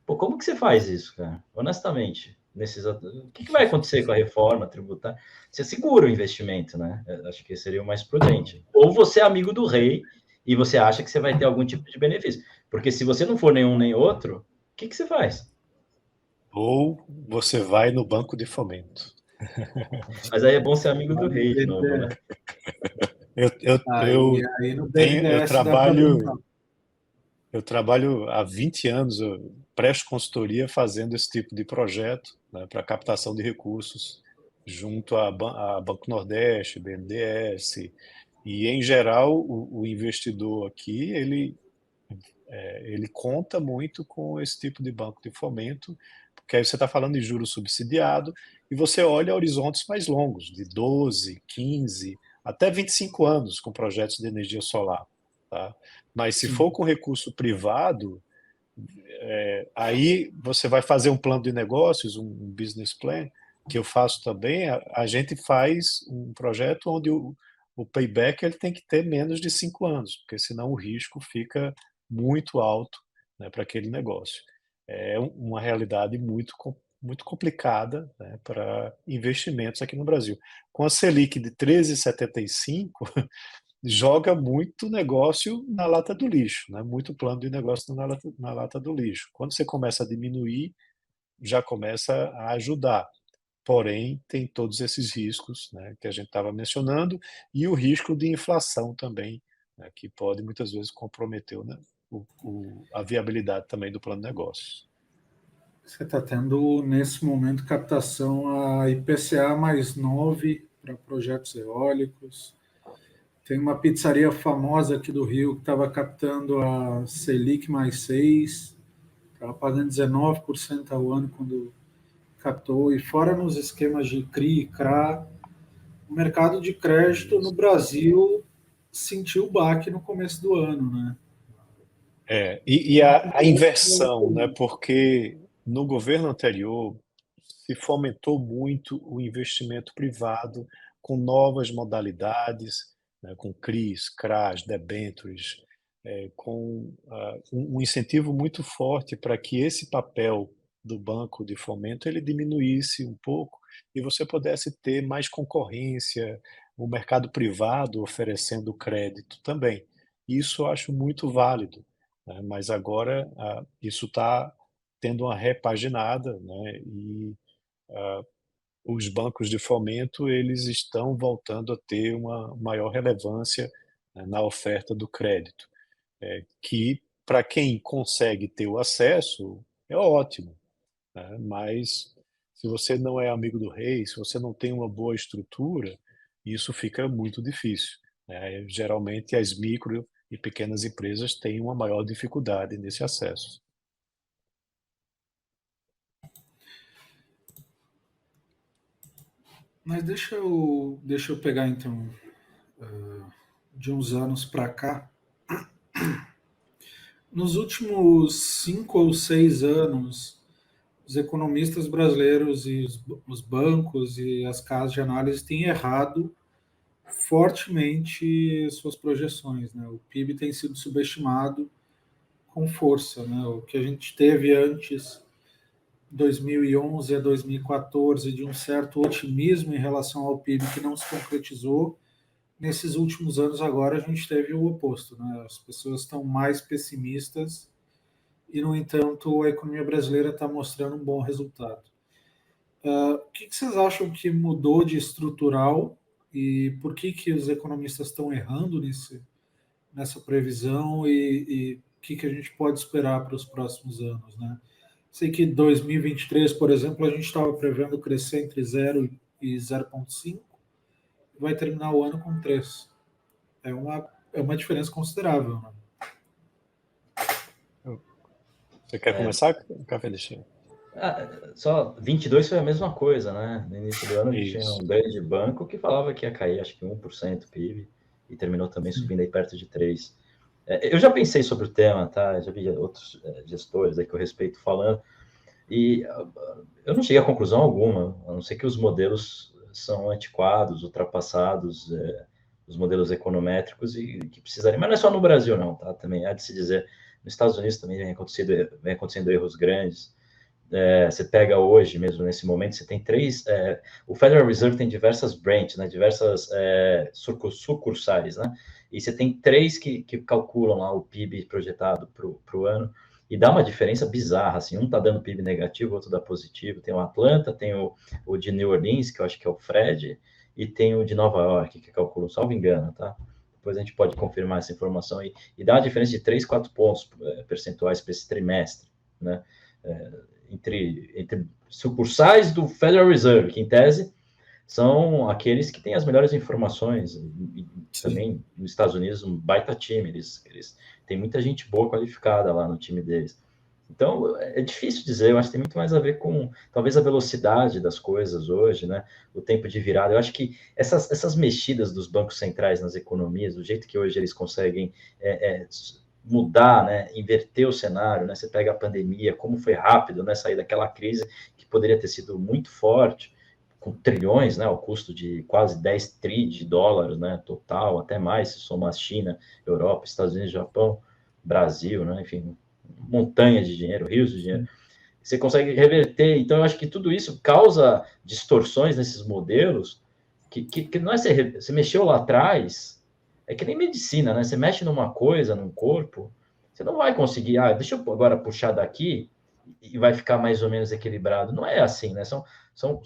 Pô, como que você faz isso, cara? Honestamente, o que vai acontecer com a reforma tributária? Você segura o investimento, né? Eu acho que seria o mais prudente. Ou você é amigo do rei e você acha que você vai ter algum tipo de benefício. Porque se você não for nenhum nem outro, o que você faz? Ou você vai no Banco de Fomento. Mas aí é bom ser amigo do rei de novo, né? Aí no BNDES dá para brincar. Eu trabalho há 20 anos, eu presto consultoria fazendo esse tipo de projeto, né, para captação de recursos junto a Banco Nordeste, BNDES, e em geral o investidor aqui, ele conta muito com esse tipo de banco de fomento, porque aí você está falando de juros subsidiado e você olha horizontes mais longos, de 12, 15, até 25 anos com projetos de energia solar. Tá? Mas se for com recurso privado, aí você vai fazer um plano de negócios, um business plan, que eu faço também, a gente faz um projeto onde o payback ele tem que ter menos de 5 anos, porque senão o risco fica muito alto, né, para aquele negócio. É uma realidade muito complicada, né, para investimentos aqui no Brasil. Com a Selic de 13,75, joga muito negócio na lata do lixo, né? Muito plano de negócio na lata do lixo. Quando você começa a diminuir, já começa a ajudar. Porém, tem todos esses riscos, né, que a gente estava mencionando, e o risco de inflação também, né, que pode muitas vezes comprometer, né, a viabilidade também do plano de negócios. Você está tendo, nesse momento, captação a IPCA mais 9 para projetos eólicos. Tem uma pizzaria famosa aqui do Rio que estava captando a Selic mais 6, estava pagando 19% ao ano quando captou. E fora nos esquemas de CRI e CRA, o mercado de crédito no Brasil sentiu o baque no começo do ano, né? E a inversão, né, porque no governo anterior se fomentou muito o investimento privado com novas modalidades, né, com CRIs, CRAs, debêntures, com um incentivo muito forte para que esse papel do banco de fomento ele diminuísse um pouco e você pudesse ter mais concorrência, o mercado privado oferecendo crédito também. Isso eu acho muito válido, né, mas agora isso está tendo uma repaginada, né, e os bancos de fomento eles estão voltando a ter uma maior relevância, né, na oferta do crédito, que para quem consegue ter o acesso é ótimo, né? Mas se você não é amigo do rei, se você não tem uma boa estrutura, isso fica muito difícil, né? Geralmente as micro e pequenas empresas têm uma maior dificuldade nesse acesso. Mas deixa eu pegar, então, de uns anos para cá. Nos últimos 5 ou 6 anos, os economistas brasileiros e os bancos e as casas de análise têm errado fortemente suas projeções, né? O PIB tem sido subestimado com força, né? O que a gente teve antes, 2011 a 2014, de um certo otimismo em relação ao PIB que não se concretizou, nesses últimos anos agora a gente teve o oposto, né? As pessoas estão mais pessimistas e, no entanto, a economia brasileira está mostrando um bom resultado. O que vocês acham que mudou de estrutural e por que os economistas estão errando nessa previsão e o que a gente pode esperar para os próximos anos, né? Sei que 2023, por exemplo, a gente estava prevendo crescer entre 0 e 0,5, vai terminar o ano com 3. É uma diferença considerável, né? Você quer começar, Café de Chá? Só 22 foi a mesma coisa, né? No início do ano Isso. tinha um grande banco que falava que ia cair, acho que 1% PIB, e terminou também subindo aí perto de 3%. Eu já pensei sobre o tema, tá? Já vi outros gestores aí que eu respeito falando, e eu não cheguei a conclusão alguma, a não ser que os modelos são antiquados, ultrapassados, os modelos econométricos, e que precisariam, mas não é só no Brasil não, tá? Também há de se dizer, nos Estados Unidos também vem acontecendo erros grandes. Você pega hoje mesmo, nesse momento, você tem o Federal Reserve tem diversas branches, né, diversas sucursais, né, e você tem 3 que calculam lá o PIB projetado para o ano, e dá uma diferença bizarra, assim, um tá dando PIB negativo, o outro dá positivo, tem o Atlanta, tem o de New Orleans, que eu acho que é o Fred, e tem o de Nova York, que calculo, salvo engano, tá? Depois a gente pode confirmar essa informação, e dá uma diferença de 3, 4 pontos percentuais para esse trimestre, né? Entre sucursais do Federal Reserve, que em tese são aqueles que têm as melhores informações, e também nos Estados Unidos um baita time, eles têm muita gente boa qualificada lá no time deles. Então, é difícil dizer, eu acho que tem muito mais a ver com, talvez, a velocidade das coisas hoje, né? O tempo de virada. Eu acho que essas mexidas dos bancos centrais nas economias, do jeito que hoje eles conseguem mudar, né? Inverter o cenário, né? Você pega a pandemia, como foi rápido, né? Sair daquela crise que poderia ter sido muito forte, com trilhões, né? O custo de quase 10 tri de dólares, né? Total, até mais, se somar China, Europa, Estados Unidos, Japão, Brasil, né? Enfim, montanha de dinheiro, rios de dinheiro, você consegue reverter. Então, eu acho que tudo isso causa distorções nesses modelos, que não é você mexeu lá atrás, é que nem medicina, né? Você mexe numa coisa, num corpo, você não vai conseguir, deixa eu agora puxar daqui e vai ficar mais ou menos equilibrado. Não é assim, né? São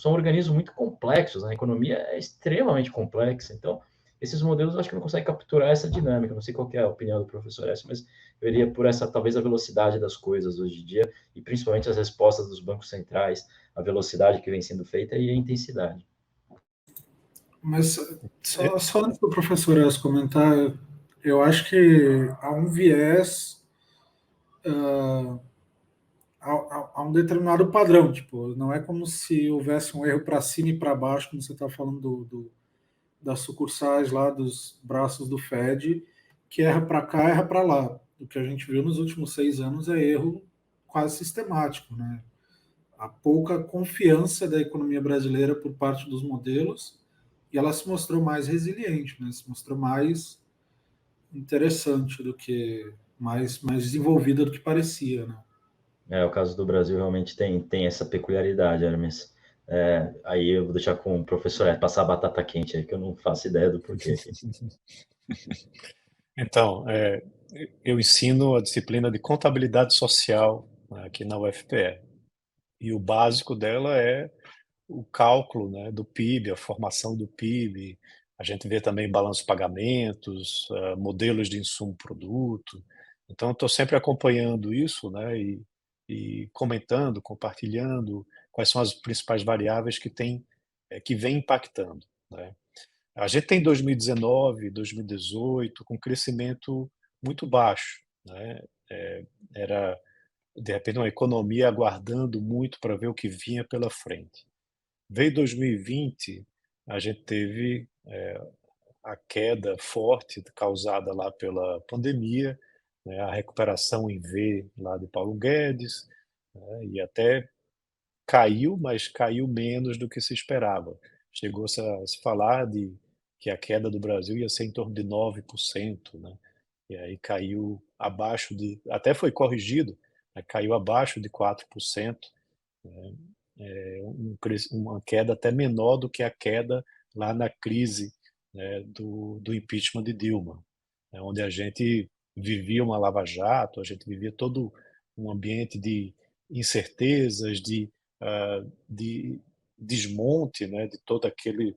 organismos muito complexos, né? A economia é extremamente complexa, então esses modelos eu acho que não conseguem capturar essa dinâmica. Não sei qual é a opinião do professor S, mas eu iria por essa, talvez, a velocidade das coisas hoje em dia, e principalmente as respostas dos bancos centrais, a velocidade que vem sendo feita e a intensidade. Mas só antes do professor S comentar, eu acho que há um viés, há um determinado padrão, tipo, não é como se houvesse um erro para cima e para baixo, como você está falando das sucursais lá, dos braços do Fed, que erra para cá, erra para lá. O que a gente viu nos últimos 6 anos é erro quase sistemático, né? A pouca confiança da economia brasileira por parte dos modelos, e ela se mostrou mais resiliente, né? Se mostrou mais interessante do que mais desenvolvida do que parecia, né? O caso do Brasil realmente tem essa peculiaridade, Hermes. Aí eu vou deixar com o professor passar a batata quente aí, que eu não faço ideia do porquê. Então, eu ensino a disciplina de contabilidade social, né, aqui na UFPE. E o básico dela é o cálculo, né, do PIB, a formação do PIB. A gente vê também balanço de pagamentos, modelos de insumo-produto. Então, estou sempre acompanhando isso, né, e comentando, compartilhando quais são as principais variáveis que vêm impactando, né. A gente tem 2019, 2018 com crescimento muito baixo, né. Era, de repente, uma economia aguardando muito para ver o que vinha pela frente. Veio 2020, a gente teve a queda forte causada lá pela pandemia, né, a recuperação em V lá de Paulo Guedes, né, e até caiu, mas caiu menos do que se esperava. Chegou-se a se falar de que a queda do Brasil ia ser em torno de 9%, né, e aí caiu abaixo de, até foi corrigido, né, caiu abaixo de 4%, né, uma queda até menor do que a queda lá na crise, né, do impeachment de Dilma, né, onde a gente vivia uma lava-jato, a gente vivia todo um ambiente de incertezas, de desmonte, né, de todo aquele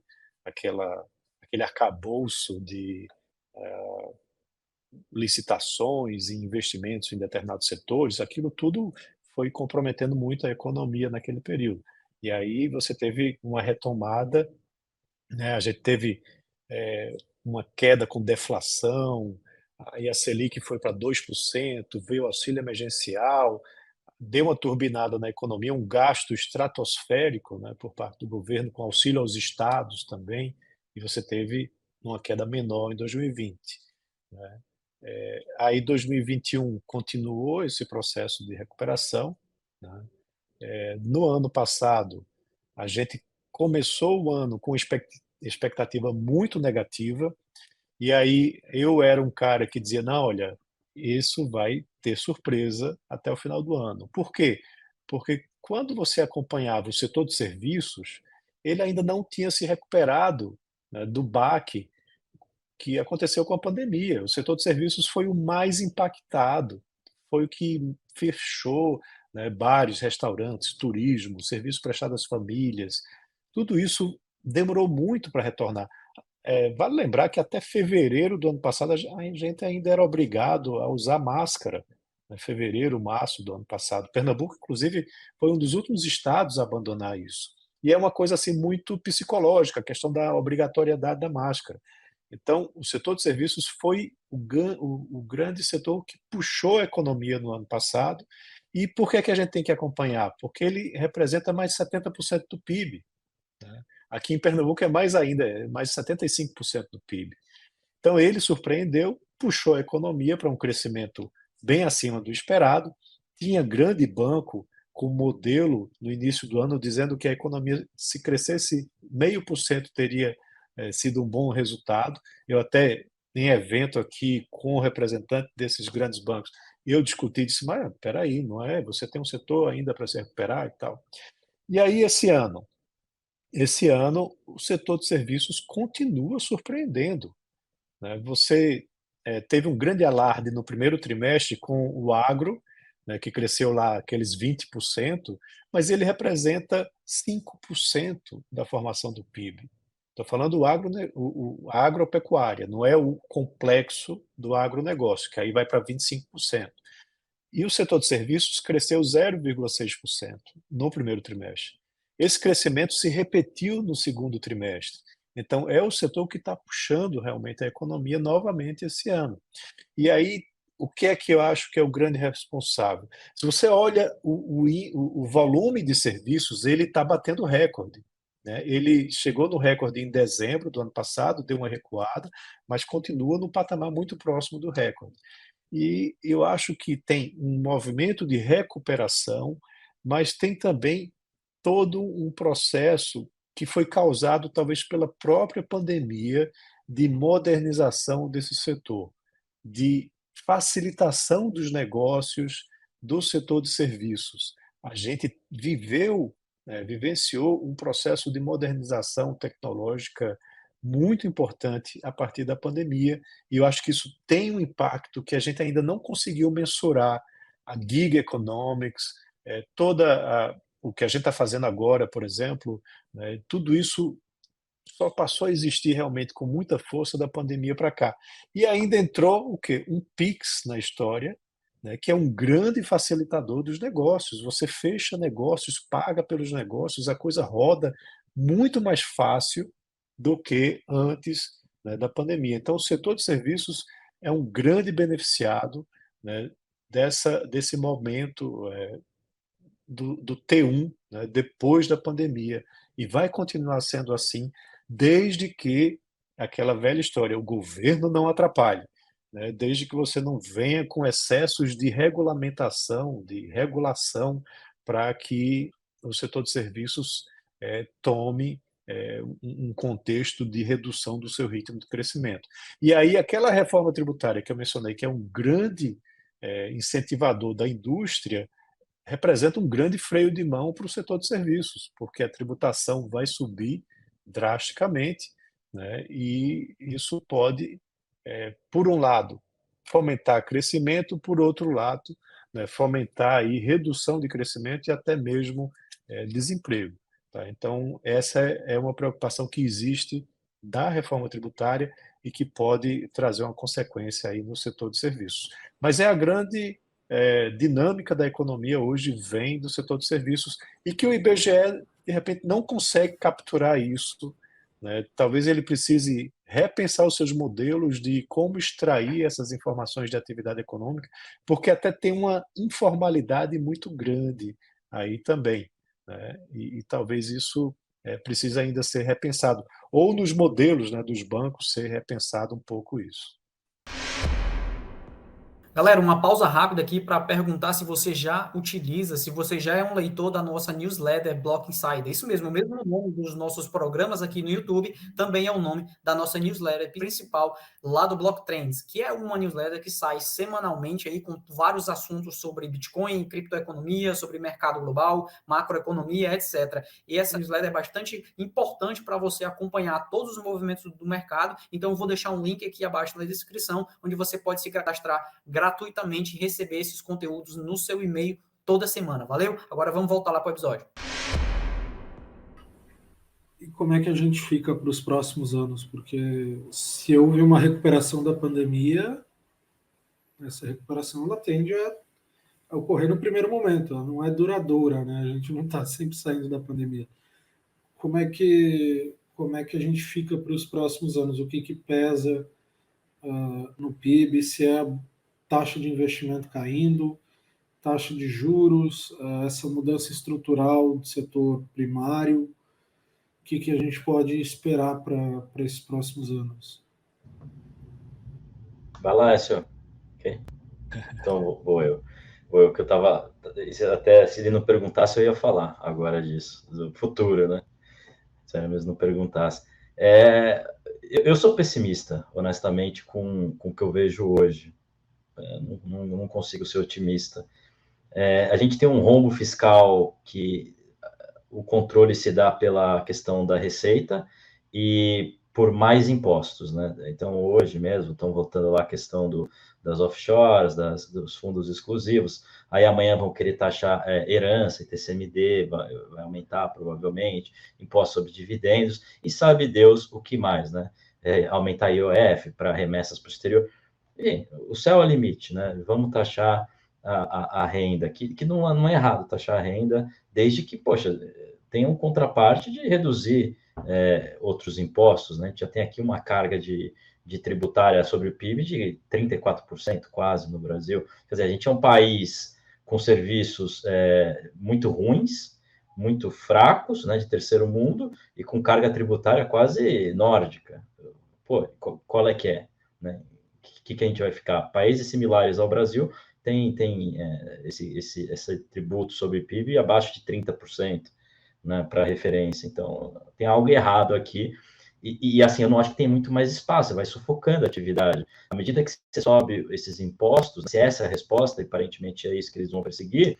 arcabouço de licitações e investimentos em determinados setores. Aquilo tudo foi comprometendo muito a economia naquele período. E aí você teve uma retomada, né, a gente teve uma queda com deflação, aí a Selic foi para 2%, veio o auxílio emergencial, deu uma turbinada na economia, um gasto estratosférico, né, por parte do governo, com auxílio aos estados também, e você teve uma queda menor em 2020, né. Aí 2021 continuou esse processo de recuperação, né. No ano passado, a gente começou o ano com expectativa muito negativa, e aí eu era um cara que dizia: "Não, olha, isso vai ter surpresa até o final do ano". Por quê? Porque quando você acompanhava o setor de serviços, ele ainda não tinha se recuperado, né, do baque que aconteceu com a pandemia. O setor de serviços foi o mais impactado, foi o que fechou, né, bares, restaurantes, turismo, serviços prestados às famílias, tudo isso demorou muito para retornar. Vale lembrar que até fevereiro do ano passado a gente ainda era obrigado a usar máscara, né, fevereiro, março do ano passado. Pernambuco, inclusive, foi um dos últimos estados a abandonar isso. E é uma coisa assim muito psicológica, a questão da obrigatoriedade da máscara. Então, o setor de serviços foi o grande setor que puxou a economia no ano passado. E por que é que a gente tem que acompanhar? Porque ele representa mais de 70% do PIB, né? Aqui em Pernambuco é mais ainda, é mais de 75% do PIB. Então ele surpreendeu, puxou a economia para um crescimento bem acima do esperado. Tinha grande banco com modelo no início do ano dizendo que a economia, se crescesse 0,5%, teria sido um bom resultado. Eu até, em evento aqui com o representante desses grandes bancos, eu discuti, disse, mas peraí, não é? Você tem um setor ainda para se recuperar e tal. E aí, esse ano, o setor de serviços continua surpreendendo, né? Você teve um grande alarde no primeiro trimestre com o agro, né, que cresceu lá aqueles 20%, mas ele representa 5% da formação do PIB. Estou falando do agro, a agropecuária, não é o complexo do agronegócio, que aí vai para 25%. E o setor de serviços cresceu 0,6% no primeiro trimestre. Esse crescimento se repetiu no segundo trimestre. Então, é o setor que está puxando realmente a economia novamente esse ano. E aí, o que é que eu acho que é o grande responsável? Se você olha o volume de serviços, ele está batendo recorde, né? Ele chegou no recorde em dezembro do ano passado, deu uma recuada, mas continua no patamar muito próximo do recorde. E eu acho que tem um movimento de recuperação, mas tem também todo um processo que foi causado talvez pela própria pandemia de modernização desse setor, de facilitação dos negócios do setor de serviços. A gente vivenciou um processo de modernização tecnológica muito importante a partir da pandemia, e eu acho que isso tem um impacto que a gente ainda não conseguiu mensurar. A gig economics, o que a gente está fazendo agora, por exemplo, né, tudo isso só passou a existir realmente com muita força da pandemia para cá. E ainda entrou o quê? Um Pix na história, né, que é um grande facilitador dos negócios. Você fecha negócios, paga pelos negócios, a coisa roda muito mais fácil do que antes, né, da pandemia. Então, o setor de serviços é um grande beneficiado, né, desse momento do T1, né, depois da pandemia, e vai continuar sendo assim, desde que aquela velha história, o governo não atrapalhe, né, desde que você não venha com excessos de regulamentação, de regulação, para que o setor de serviços tome um contexto de redução do seu ritmo de crescimento. E aí aquela reforma tributária que eu mencionei, que é um grande incentivador da indústria, representa um grande freio de mão para o setor de serviços, porque a tributação vai subir drasticamente, né? E isso pode, por um lado, fomentar crescimento, por outro lado, né, fomentar aí redução de crescimento e até mesmo desemprego. Tá? Então, essa é uma preocupação que existe da reforma tributária e que pode trazer uma consequência aí no setor de serviços. Mas é a grande dinâmica da economia hoje vem do setor de serviços e que o IBGE, de repente, não consegue capturar isso, né? Talvez ele precise repensar os seus modelos de como extrair essas informações de atividade econômica, porque até tem uma informalidade muito grande aí também, né? E talvez isso precise ainda ser repensado, ou nos modelos, né, dos bancos ser repensado um pouco isso. Galera, uma pausa rápida aqui para perguntar se você já utiliza, se você já é um leitor da nossa newsletter Block Insider. Isso mesmo, o mesmo nome dos nossos programas aqui no YouTube também é o nome da nossa newsletter principal lá do Block Trends, que é uma newsletter que sai semanalmente aí com vários assuntos sobre Bitcoin, criptoeconomia, sobre mercado global, macroeconomia, etc. E essa newsletter é bastante importante para você acompanhar todos os movimentos do mercado. Então eu vou deixar um link aqui abaixo na descrição, onde você pode se cadastrar gratuitamente gratuitamente receber esses conteúdos no seu e-mail toda semana, valeu? Agora vamos voltar lá para o episódio. E como é que a gente fica para os próximos anos? Porque se houve uma recuperação da pandemia, essa recuperação ela tende a ocorrer no primeiro momento, ela não é duradoura, né? A gente não está sempre saindo da pandemia. Como é que a gente fica para os próximos anos? O que pesa no PIB? Se é a taxa de investimento caindo, taxa de juros, essa mudança estrutural do setor primário, o que a gente pode esperar para esses próximos anos? Vai lá, senhor. Okay. Então, vou eu. Que eu estava... Até se ele não perguntasse, eu ia falar agora disso, do futuro, né? Se ele mesmo não perguntasse. Eu sou pessimista, honestamente, com o que eu vejo hoje. Não consigo ser otimista. A gente tem um rombo fiscal que o controle se dá pela questão da receita e por mais impostos, né? Então, hoje mesmo, estão voltando lá a questão das offshores, dos fundos exclusivos, aí amanhã vão querer taxar herança e TCMD, vai aumentar provavelmente, imposto sobre dividendos, e sabe Deus o que mais, né? Aumentar IOF para remessas para o exterior. E o céu é o limite, né? Vamos taxar a renda, que não é errado taxar a renda, desde que, poxa, tem um contraparte de reduzir outros impostos, né? A gente já tem aqui uma carga de tributária sobre o PIB de 34% quase no Brasil. Quer dizer, a gente é um país com serviços muito ruins, muito fracos, né, de terceiro mundo, e com carga tributária quase nórdica. Pô, qual é que é? Né? Que a gente vai ficar? Países similares ao Brasil tem esse tributo sobre PIB abaixo de 30%. Né, para referência. Então, tem algo errado aqui. E assim, eu não acho que tem muito mais espaço, você vai sufocando a atividade. À medida que você sobe esses impostos, se essa é a resposta, e aparentemente é isso que eles vão perseguir,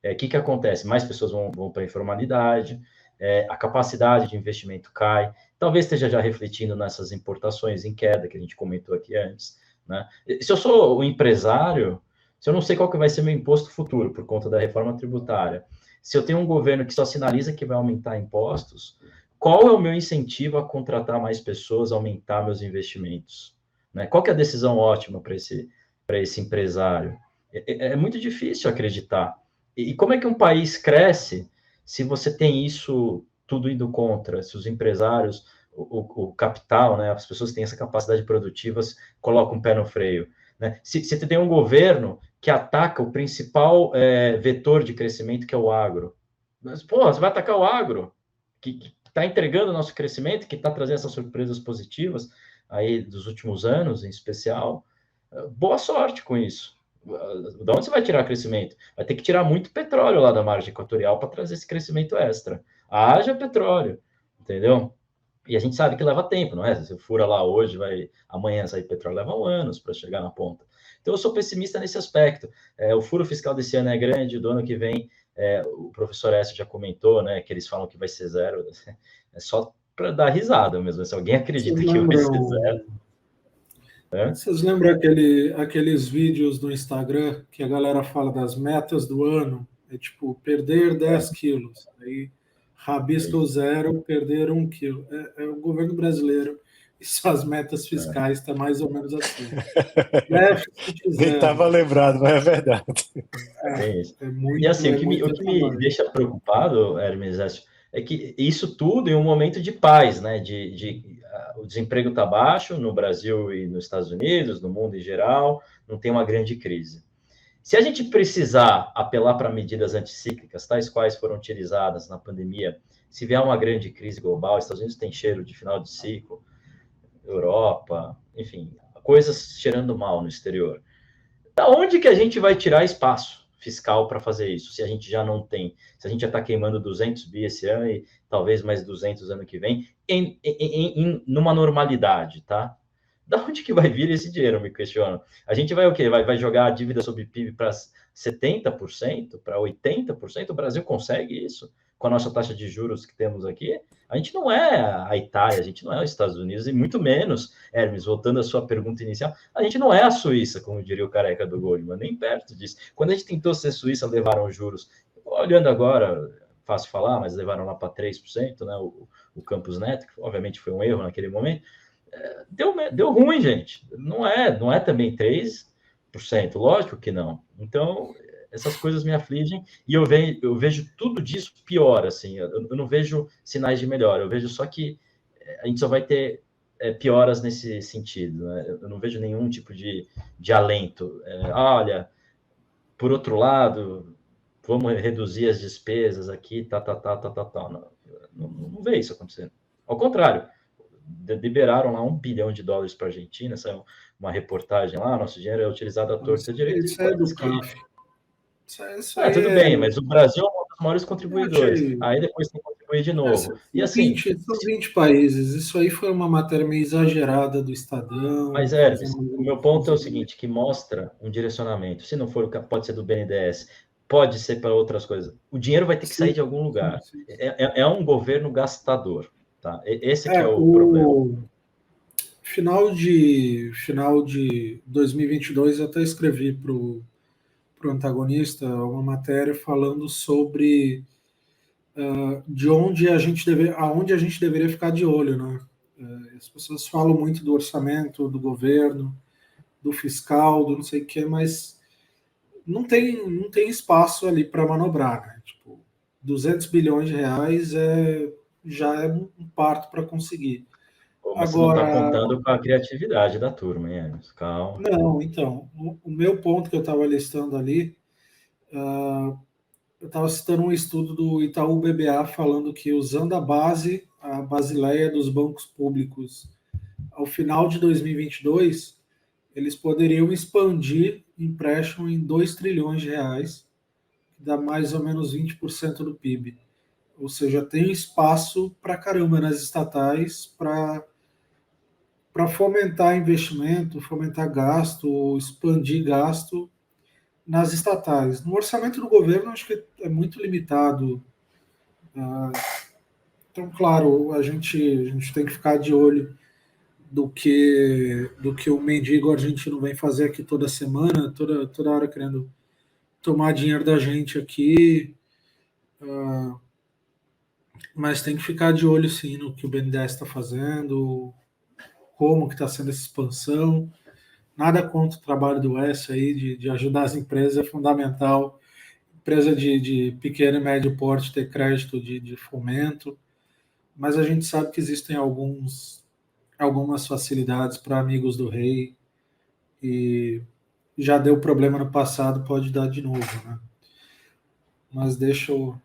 o que acontece? Mais pessoas vão para a informalidade, a capacidade de investimento cai, talvez esteja já refletindo nessas importações em queda, que a gente comentou aqui antes. Né? Se eu sou o empresário, se eu não sei qual que vai ser meu imposto futuro, por conta da reforma tributária, se eu tenho um governo que só sinaliza que vai aumentar impostos, qual é o meu incentivo a contratar mais pessoas, aumentar meus investimentos? Né? Qual que é a decisão ótima para esse empresário? É muito difícil acreditar. E como é que um país cresce se você tem isso tudo indo contra? Se os empresários, o capital, né, as pessoas que têm essa capacidade produtiva, colocam um pé no freio. Né? Se você tem um governo que ataca o principal vetor de crescimento, que é o agro. Mas, você vai atacar o agro, que está entregando o nosso crescimento, que está trazendo essas surpresas positivas aí dos últimos anos, em especial. Boa sorte com isso. De onde você vai tirar crescimento? Vai ter que tirar muito petróleo lá da margem equatorial para trazer esse crescimento extra. Haja petróleo, entendeu? E a gente sabe que leva tempo, não é? Se você fura lá hoje, amanhã sair petróleo, leva anos para chegar na ponta. Então, eu sou pessimista nesse aspecto. O furo fiscal desse ano é grande, do ano que vem, o professor Écio já comentou, né, que eles falam que vai ser zero. É só para dar risada mesmo. Se alguém acredita que vai ser zero. Vocês lembram aqueles vídeos do Instagram que a galera fala das metas do ano? É tipo, perder 10 quilos. Aí rabisca o zero, perder 1 quilo. É o governo brasileiro e suas metas fiscais está mais ou menos assim. Nem estava lembrado, mas é verdade. E assim, o que me deixa preocupado, Hermes, é que isso tudo em um momento de paz, né? O desemprego está baixo no Brasil e nos Estados Unidos, no mundo em geral, não tem uma grande crise. Se a gente precisar apelar para medidas anticíclicas, tais quais foram utilizadas na pandemia, se vier uma grande crise global, os Estados Unidos tem cheiro de final de ciclo, Europa, enfim, coisas cheirando mal no exterior. Da onde que a gente vai tirar espaço fiscal para fazer isso, se a gente já não tem? Se a gente já está queimando 200 bi esse ano e talvez mais 200 ano que vem, numa normalidade, tá? Da onde que vai vir esse dinheiro, eu me questiono. A gente vai o quê? Vai jogar a dívida sobre PIB para 70%, para 80%? O Brasil consegue isso? com a nossa taxa de juros que temos aqui, a gente não é a Itália, a gente não é os Estados Unidos, e muito menos, Hermes, voltando à sua pergunta inicial, a gente não é a Suíça, como diria o careca do Goldman, nem perto disso. Quando a gente tentou ser Suíça, levaram juros, olhando agora, fácil falar, mas levaram lá para 3%, né, o Campus Neto, que obviamente foi um erro naquele momento, deu ruim, gente. Não é também 3%, lógico que não. Então, essas coisas me afligem e eu vejo tudo disso pior, assim, eu não vejo sinais de melhora, eu vejo só que a gente só vai ter pioras nesse sentido, né? Eu não vejo nenhum tipo de alento. Olha, por outro lado, vamos reduzir as despesas aqui, não vê isso acontecendo. Ao contrário, liberaram lá $1 bilhão para a Argentina, saiu uma reportagem lá, nosso dinheiro é utilizado à torta direita. Isso é do CAF. Isso aí tudo bem, mas o Brasil é um dos maiores contribuidores. Gente, Aí depois tem que contribuir de novo. E assim, são 20 países. Isso aí foi uma matéria meio exagerada do Estadão. mas Hermes, o meu ponto é o seguinte, que mostra um direcionamento. Se não for, pode ser do BNDES, pode ser para outras coisas. O dinheiro vai ter que sair de algum lugar. Sim. É um governo gastador. Tá? Esse que é o problema. Final de 2022, eu até escrevi para o antagonista uma matéria falando sobre aonde a gente deveria ficar de olho, né? As pessoas falam muito do orçamento, do governo, do fiscal, do não sei o quê, mas não tem espaço ali para manobrar, né? Tipo, 200 bilhões de reais já é um parto para conseguir. Mas você não está contando com a criatividade da turma, hein, Hermes? Calma. Não, então, o meu ponto que eu estava listando ali, eu estava citando um estudo do Itaú BBA falando que usando a Basileia dos bancos públicos, ao final de 2022, eles poderiam expandir empréstimo em 2 trilhões de reais, que dá mais ou menos 20% do PIB. Ou seja, tem espaço para caramba nas estatais para fomentar investimento, fomentar gasto, expandir gasto nas estatais. No orçamento do governo, acho que é muito limitado. Então, claro, a gente tem que ficar de olho do que o mendigo argentino vem fazer aqui toda semana, toda hora querendo tomar dinheiro da gente aqui. Mas tem que ficar de olho, sim, no que o BNDES está fazendo, como que está sendo essa expansão. Nada contra o trabalho do Wes aí, de ajudar as empresas, é fundamental. Empresa de pequeno e médio porte ter crédito de fomento, mas a gente sabe que existem algumas facilidades para amigos do rei e já deu problema no passado, pode dar de novo, né? Mas deixa o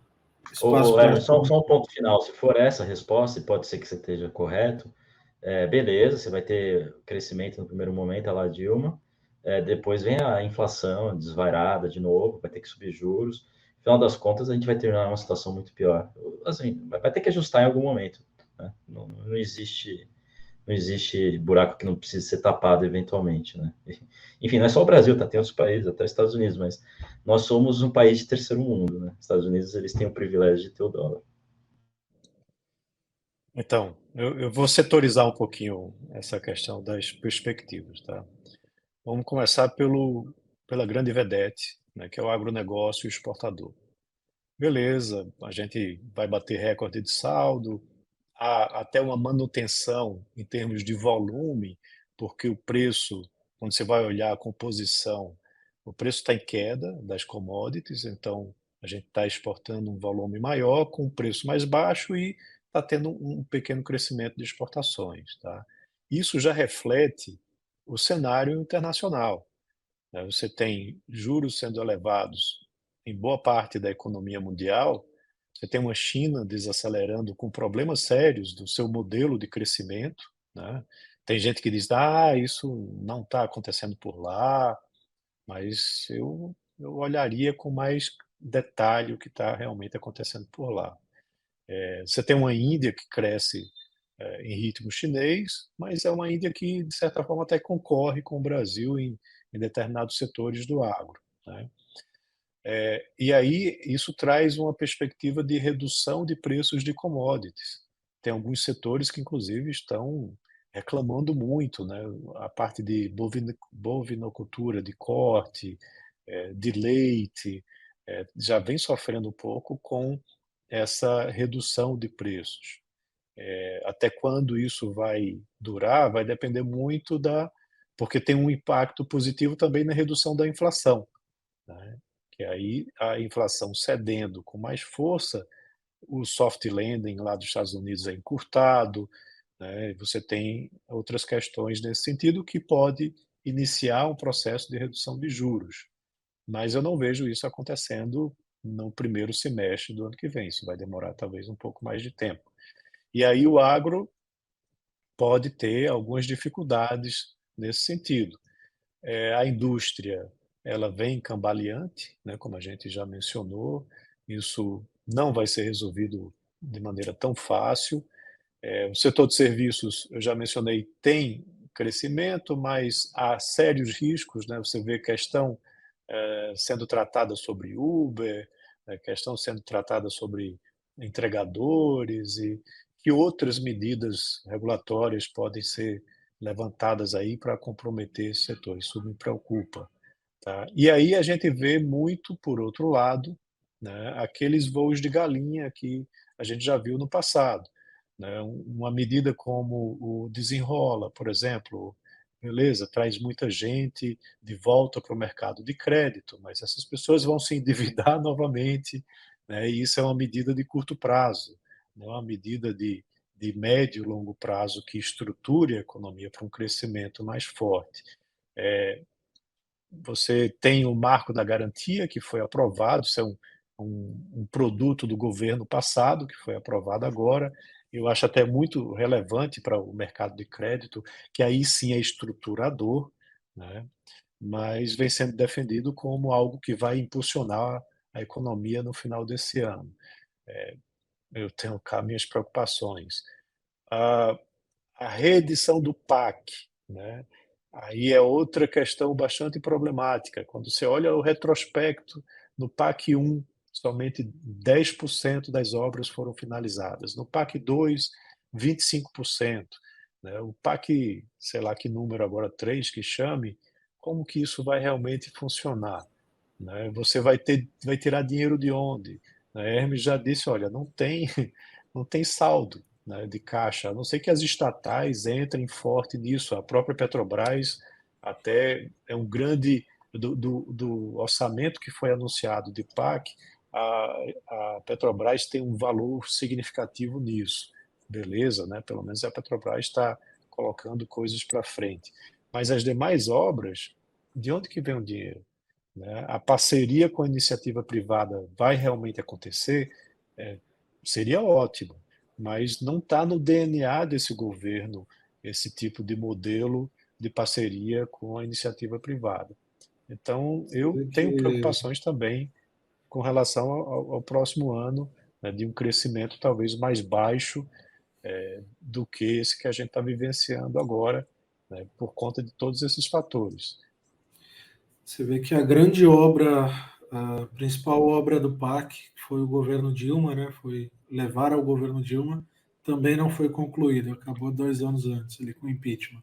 espaço para... Só um ponto final. Se for essa a resposta, e pode ser que você esteja correto, beleza, você vai ter crescimento no primeiro momento, lá Dilma, depois vem a inflação desvairada de novo, vai ter que subir juros. No final das contas, a gente vai terminar uma situação muito pior. Assim, vai ter que ajustar em algum momento. Né? Não existe buraco que não precise ser tapado eventualmente, né? Enfim, não é só o Brasil, tá? Tem outros países, até os Estados Unidos, mas nós somos um país de terceiro mundo, né? Estados Unidos, eles têm o privilégio de ter o dólar. Então, eu vou setorizar um pouquinho essa questão das perspectivas, tá? Vamos começar pela grande vedete, né, que é o agronegócio e o exportador. Beleza, a gente vai bater recorde de saldo, há até uma manutenção em termos de volume, porque o preço, quando você vai olhar a composição, o preço está em queda das commodities, então a gente está exportando um volume maior com um preço mais baixo e está tendo um pequeno crescimento de exportações. Tá? Isso já reflete o cenário internacional. Né? Você tem juros sendo elevados em boa parte da economia mundial, você tem uma China desacelerando com problemas sérios do seu modelo de crescimento. Né? Tem gente que diz, isso não está acontecendo por lá, mas eu olharia com mais detalhe o que está realmente acontecendo por lá. Você tem uma Índia que cresce em ritmo chinês, mas é uma Índia que, de certa forma, até concorre com o Brasil em determinados setores do agro. Né? E aí isso traz uma perspectiva de redução de preços de commodities. Tem alguns setores que, inclusive, estão reclamando muito, né? A parte de bovinocultura, de corte, de leite, já vem sofrendo um pouco com essa redução de preços. Até quando isso vai durar, vai depender muito porque tem um impacto positivo também na redução da inflação, né? Que aí a inflação cedendo com mais força, o soft landing lá dos Estados Unidos é encurtado, né? Você tem outras questões nesse sentido que pode iniciar um processo de redução de juros. Mas eu não vejo isso acontecendo no primeiro semestre do ano que vem. Isso vai demorar talvez um pouco mais de tempo. E aí o agro pode ter algumas dificuldades nesse sentido. A indústria, ela vem cambaleante, né, como a gente já mencionou, isso não vai ser resolvido de maneira tão fácil. O setor de serviços, eu já mencionei, tem crescimento, mas há sérios riscos, né? Você vê questão sendo tratada sobre Uber, questão sendo tratada sobre entregadores e que outras medidas regulatórias podem ser levantadas aí para comprometer esse setor. Isso me preocupa, tá? E aí a gente vê muito, por outro lado, né, aqueles voos de galinha que a gente já viu no passado, né? Uma medida como o Desenrola, por exemplo, beleza, traz muita gente de volta para o mercado de crédito, mas essas pessoas vão se endividar novamente, né? E isso é uma medida de curto prazo, não é uma medida de médio e longo prazo que estruture a economia para um crescimento mais forte. Você tem o marco da garantia, que foi aprovado, isso é um produto do governo passado, que foi aprovado agora. Eu acho até muito relevante para o mercado de crédito, que aí sim é estruturador, né? Mas vem sendo defendido como algo que vai impulsionar a economia no final desse ano. Eu tenho cá minhas preocupações. A a reedição do PAC, né? Aí é outra questão bastante problemática. Quando você olha o retrospecto, no PAC 1, somente 10% das obras foram finalizadas. No PAC 2, 25%. Né? O PAC, sei lá que número agora, 3, que chame, como que isso vai realmente funcionar? Né? Você vai tirar dinheiro de onde? A Hermes já disse, olha, não tem saldo, né, de caixa, a não ser que as estatais entrem forte nisso. A própria Petrobras até é um grande do orçamento que foi anunciado de PAC, a Petrobras tem um valor significativo nisso, beleza, né? Pelo menos a Petrobras está colocando coisas para frente. Mas as demais obras, de onde que vem o dinheiro? Né? A parceria com a iniciativa privada vai realmente acontecer? Seria ótimo, mas não está no DNA desse governo esse tipo de modelo de parceria com a iniciativa privada. Então, Você eu vê tenho que preocupações também com relação ao próximo ano, né, de um crescimento talvez mais baixo do que esse que a gente está vivenciando agora, né, por conta de todos esses fatores. Você vê que a grande obra, a principal obra do PAC, que foi o governo Dilma, né? Foi levar ao governo Dilma, também não foi concluída, acabou 2 anos antes, ali com o impeachment.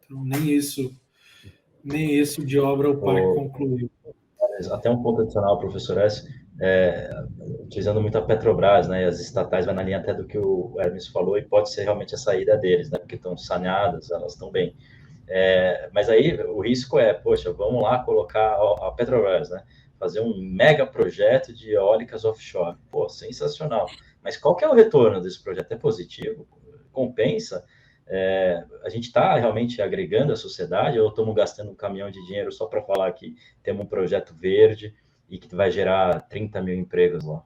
Então nem isso de obra o PAC O, concluiu. até um ponto adicional, professor S, utilizando muito a Petrobras, né, e as estatais vai na linha até do que o Hermes falou, e pode ser realmente a saída deles, né, porque estão saneadas, elas estão bem. Mas aí o risco poxa, vamos lá colocar a Petrobras, né, fazer um mega projeto de eólicas offshore. Pô, sensacional. Mas qual que é o retorno desse projeto? É positivo? Compensa? A gente está realmente agregando a sociedade ou estamos gastando um caminhão de dinheiro só para falar que temos um projeto verde e que vai gerar 30 mil empregos lá?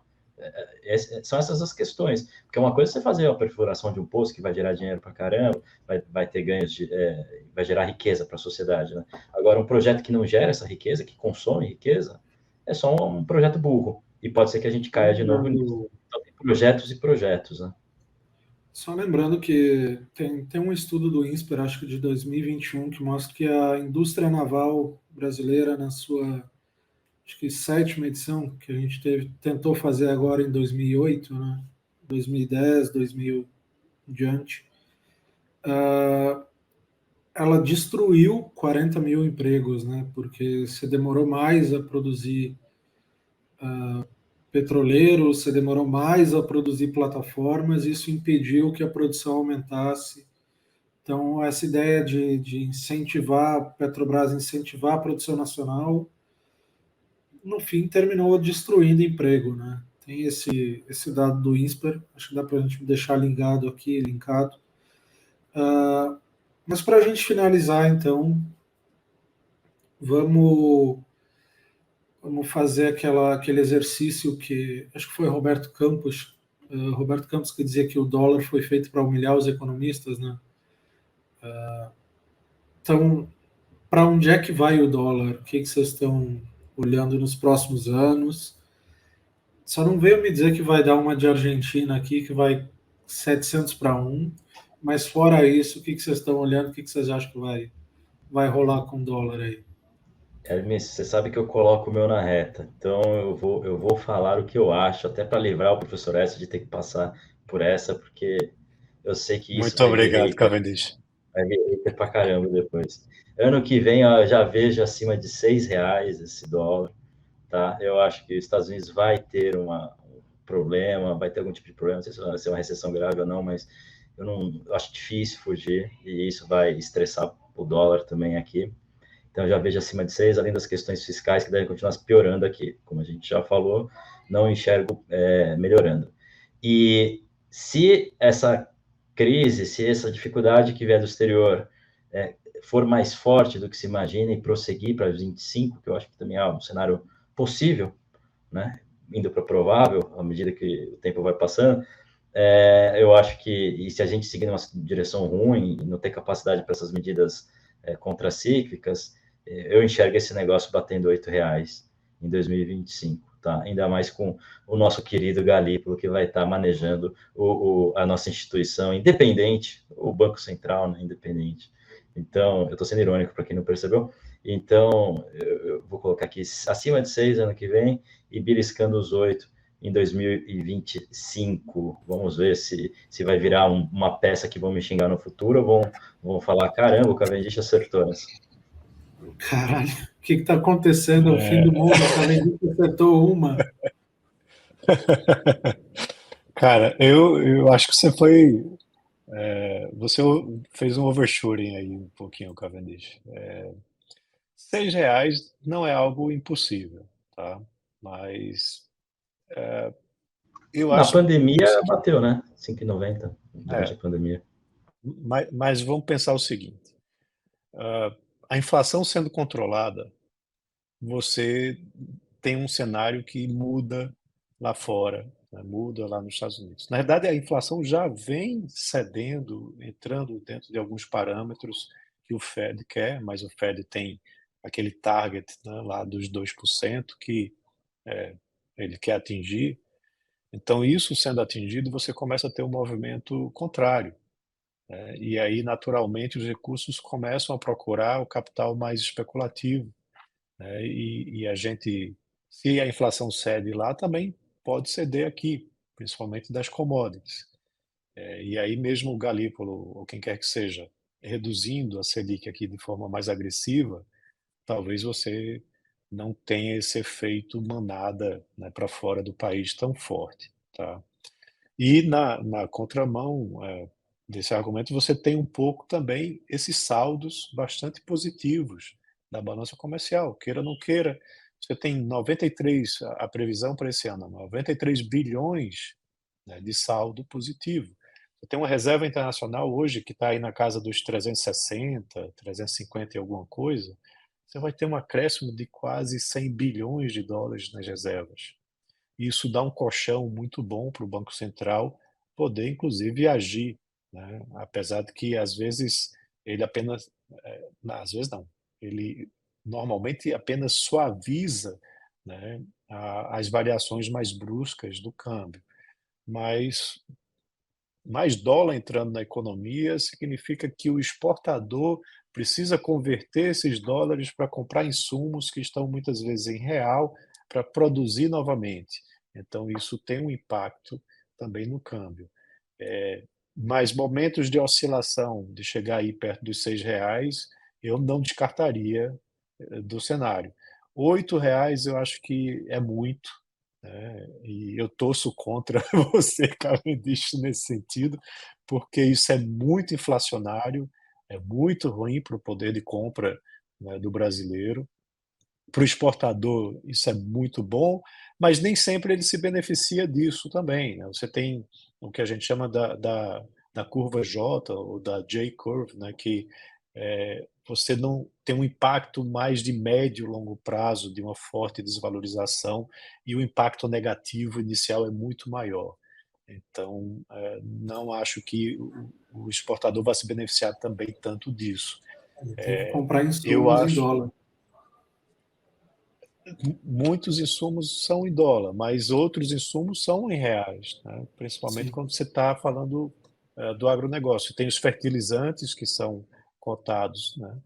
São essas as questões. Porque uma coisa é você fazer a perfuração de um poço que vai gerar dinheiro para caramba, vai ter ganhos, vai gerar riqueza para a sociedade, né? Agora, um projeto que não gera essa riqueza, que consome riqueza, é só um projeto burro. E pode ser que a gente caia de novo nisso. Então, tem projetos e projetos, né? Só lembrando que tem um estudo do INSPER, acho que de 2021, que mostra que a indústria naval brasileira, na sua acho que sétima edição que a gente tentou fazer agora em 2008, né? 2010, 2000 em diante. Ela destruiu 40 mil empregos, né? Porque você demorou mais a produzir petroleiros, você demorou mais a produzir plataformas, isso impediu que a produção aumentasse. Então, essa ideia de incentivar, a Petrobras incentivar a produção nacional, no fim, terminou destruindo emprego, né? Tem esse dado do INSPER, acho que dá para a gente deixar linkado aqui. Mas para a gente finalizar, então, vamos fazer aquele exercício que acho que foi Roberto Campos. Roberto Campos que dizia que o dólar foi feito para humilhar os economistas, né? Então, para onde é que vai o dólar? O que vocês estão olhando nos próximos anos? Só não veio me dizer que vai dar uma de Argentina aqui, que vai 700 para 1, mas fora isso, o que vocês estão olhando? O que vocês acham que vai rolar com o dólar aí? Hermes, você sabe que eu coloco o meu na reta, então eu vou falar o que eu acho, até para livrar o professor S de ter que passar por essa, porque eu sei que isso Muito obrigado, Cavendish. vai vir hater pra caramba depois. Ano que vem ó, eu já vejo acima de R$ 6 esse dólar, tá? Eu acho que os Estados Unidos vai ter um problema, vai ter algum tipo de problema, não sei se vai ser uma recessão grave ou não, mas eu acho difícil fugir e isso vai estressar o dólar também aqui. Então, eu já vejo acima de 6, além das questões fiscais que devem continuar piorando aqui. Como a gente já falou, não enxergo melhorando. E se essa crise, se essa dificuldade que vier do exterior for mais forte do que se imagina e prosseguir para 25, que eu acho que também é um cenário possível, né? Indo para provável, à medida que o tempo vai passando, eu acho que, e se a gente seguir numa direção ruim e não ter capacidade para essas medidas contracíclicas, eu enxergo esse negócio batendo R$ 8 em 2025, tá? Ainda mais com o nosso querido Galípolo, que vai estar manejando a nossa instituição independente, o Banco Central, né, independente. Então, eu estou sendo irônico para quem não percebeu. Então, eu vou colocar aqui acima de 6 ano que vem e beliscando os 8 em 2025. Vamos ver se vai virar uma peça que vão me xingar no futuro ou vão falar, caramba, o Cavendish acertou nessa. Caralho, o que está acontecendo? É o fim do mundo, o Cavendish acertou uma. Cara, eu acho que você fez um overshooting aí um pouquinho, Cavendish. R$ 6 não é algo impossível, tá? Mas eu Na acho pandemia bateu, né? 5,90 durante é, a pandemia. mas vamos pensar o seguinte: a inflação sendo controlada, você tem um cenário que muda lá fora, né, muda lá nos Estados Unidos. Na verdade, a inflação já vem cedendo, entrando dentro de alguns parâmetros que o Fed quer, mas o Fed tem aquele target, né, lá dos 2% que ele quer atingir. Então, isso sendo atingido, você começa a ter um movimento contrário, né? E aí, naturalmente, os recursos começam a procurar o capital mais especulativo, né? E a gente, se a inflação cede lá, também pode ceder aqui, principalmente das commodities. E aí mesmo o Galípolo, ou quem quer que seja, reduzindo a Selic aqui de forma mais agressiva, talvez você não tenha esse efeito manada, né, para fora do país tão forte, tá? E na contramão desse argumento, você tem um pouco também esses saldos bastante positivos da balança comercial. Queira ou não queira, você tem 93, a previsão para esse ano, 93 bilhões, né, de saldo positivo. Você tem uma reserva internacional hoje que está aí na casa dos 360, 350 e alguma coisa. Você vai ter um acréscimo de quase 100 bilhões de dólares nas reservas. Isso dá um colchão muito bom para o Banco Central poder, inclusive, agir, né? Apesar de que, às vezes, ele apenas... às vezes não. Ele normalmente apenas suaviza, né, as variações mais bruscas do câmbio. Mas mais dólar entrando na economia significa que o exportador precisa converter esses dólares para comprar insumos que estão muitas vezes em real para produzir novamente. Então, isso tem um impacto também no câmbio. Mas momentos de oscilação, de chegar aí perto dos R$ 6, eu não descartaria do cenário. R$ 8 eu acho que é muito, né? E eu torço contra você, Cavendish, nesse sentido, porque isso é muito inflacionário, é muito ruim para o poder de compra, né, do brasileiro. Para o exportador, isso é muito bom, mas nem sempre ele se beneficia disso também, né? Você tem o que a gente chama da curva J, ou da J-curve, né? Que você não tem um impacto mais de médio e longo prazo de uma forte desvalorização, e o impacto negativo inicial é muito maior. Então, não acho que o exportador vai se beneficiar também tanto disso. Tem que comprar Eu insumos em acho dólar. muitos insumos são em dólar, mas outros insumos são em reais, né? Principalmente Sim. quando você está falando do agronegócio. Tem os fertilizantes que são cotados, né?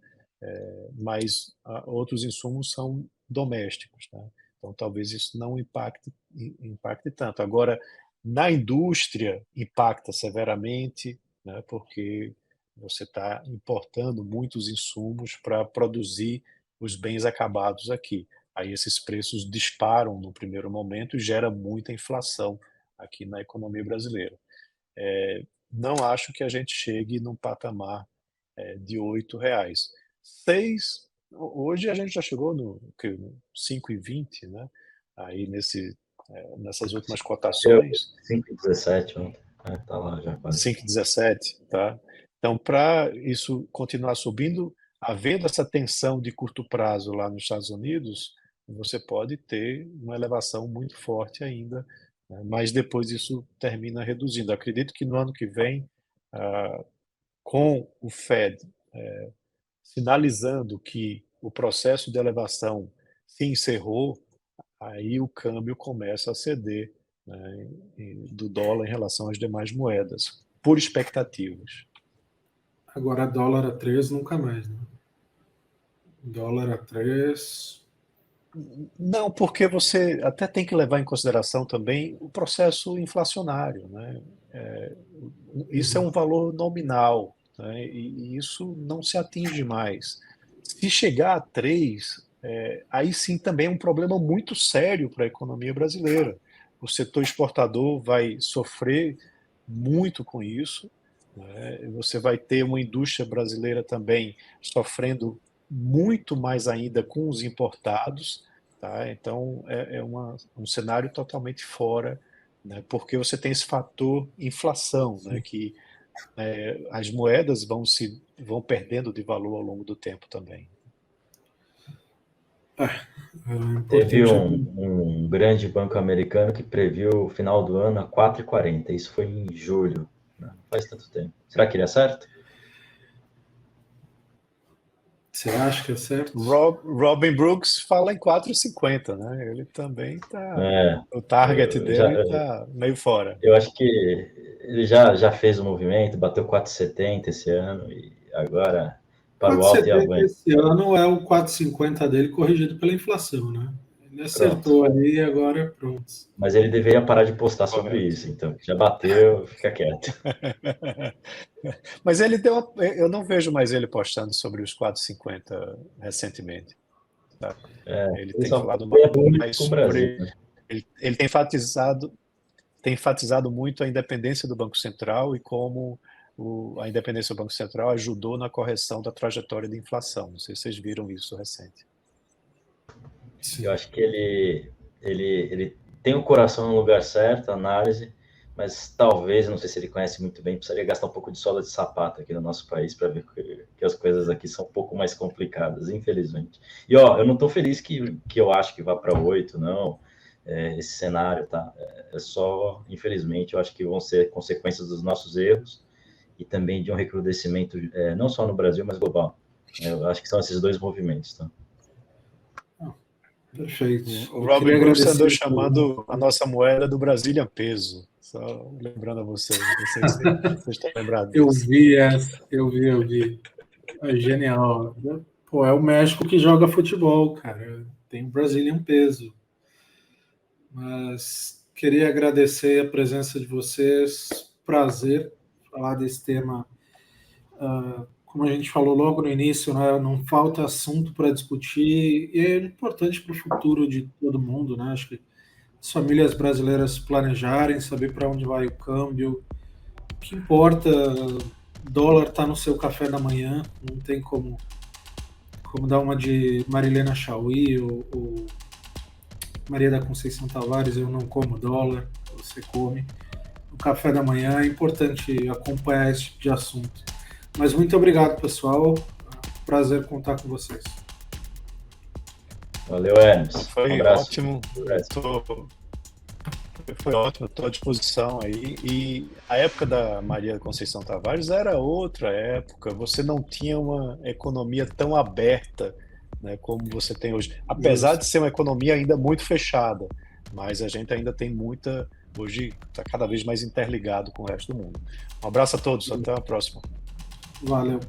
Mas outros insumos são domésticos, né? Então talvez isso não impacte tanto. Agora, na indústria impacta severamente, né? Porque você está importando muitos insumos para produzir os bens acabados aqui. Aí esses preços disparam no primeiro momento e gera muita inflação aqui na economia brasileira. Não acho que a gente chegue num patamar de R$ 8. 6, hoje a gente já chegou no 5,20, né? Aí nessas últimas Eu, cotações, 5,17 ontem. Tá lá já quase. 5,17, tá? Então, para isso continuar subindo, havendo essa tensão de curto prazo lá nos Estados Unidos, você pode ter uma elevação muito forte ainda, né? Mas depois isso termina reduzindo. Acredito que no ano que vem, com o Fed sinalizando que o processo de elevação se encerrou, aí o câmbio começa a ceder, né, do dólar em relação às demais moedas, por expectativas. Agora, dólar a 3 nunca mais, né? Dólar a 3. Não, porque você até tem que levar em consideração também o processo inflacionário, né? Isso é um valor nominal, né? E isso não se atinge mais. Se chegar a 3, aí sim também é um problema muito sério para a economia brasileira. O setor exportador vai sofrer muito com isso, né? Você vai ter uma indústria brasileira também sofrendo muito mais ainda com os importados, tá? Então um cenário totalmente fora, né? Porque você tem esse fator inflação, né? Que as moedas vão perdendo de valor ao longo do tempo também. Teve Importante. um grande banco americano que previu o final do ano a 4,40. Isso foi em julho. Não faz tanto tempo. Será que ele acerta? Você acha que é certo? Robin Brooks fala em 4,50, né? Ele também está. O target dele está meio fora. Eu acho que ele já fez o movimento, bateu 4,70 esse ano e agora para o alto e avante. Esse ano é o 4,50 dele corrigido pela inflação, né? Ele acertou ali e agora pronto. Mas ele deveria parar de postar sobre isso, então. Já bateu, fica quieto. Mas eu não vejo mais ele postando sobre os 4,50 recentemente. Tá? Ele tem falado mais sobre. Né? Ele tem enfatizado muito a independência do Banco Central e como a independência do Banco Central ajudou na correção da trajetória de inflação. Não sei se vocês viram isso recente. Sim. Eu acho que ele tem o coração no lugar certo, a análise, mas talvez, não sei se ele conhece muito bem, precisaria gastar um pouco de sola de sapato aqui no nosso país para ver que as coisas aqui são um pouco mais complicadas, infelizmente. E eu não estou feliz que eu acho que vá para 8, não. Esse cenário, tá? É só, infelizmente, eu acho que vão ser consequências dos nossos erros e também de um recrudescimento, não só no Brasil, mas global. Eu acho que são esses dois movimentos, tá? Perfeito. O Robin Brooks andou chamando a nossa moeda do Brazilian peso. Só lembrando a vocês, não sei se vocês estão lembrados Eu disso. vi essa, eu vi. É genial. Pô, é o México que joga futebol, cara. Tem o Brazilian peso. Mas queria agradecer a presença de vocês. Prazer falar desse tema. Como a gente falou logo no início, né, não falta assunto para discutir e é importante para o futuro de todo mundo, né? Acho que as famílias brasileiras planejarem, saber para onde vai o câmbio. O que importa, dólar está no seu café da manhã, não tem como dar uma de Marilena Chauí ou Maria da Conceição Tavares, eu não como dólar, você come. No café da manhã é importante acompanhar esse tipo de assunto. Mas muito obrigado, pessoal. Prazer contar com vocês. Valeu, Hermes. Foi abraço. ótimo. Foi ótimo, estou à disposição aí. E a época da Maria Conceição Tavares era outra época. Você não tinha uma economia tão aberta, né, como você tem hoje. Apesar de ser uma economia ainda muito fechada, mas a gente ainda tem muita. Hoje está cada vez mais interligado com o resto do mundo. Um abraço a todos, até a próxima. Valeu.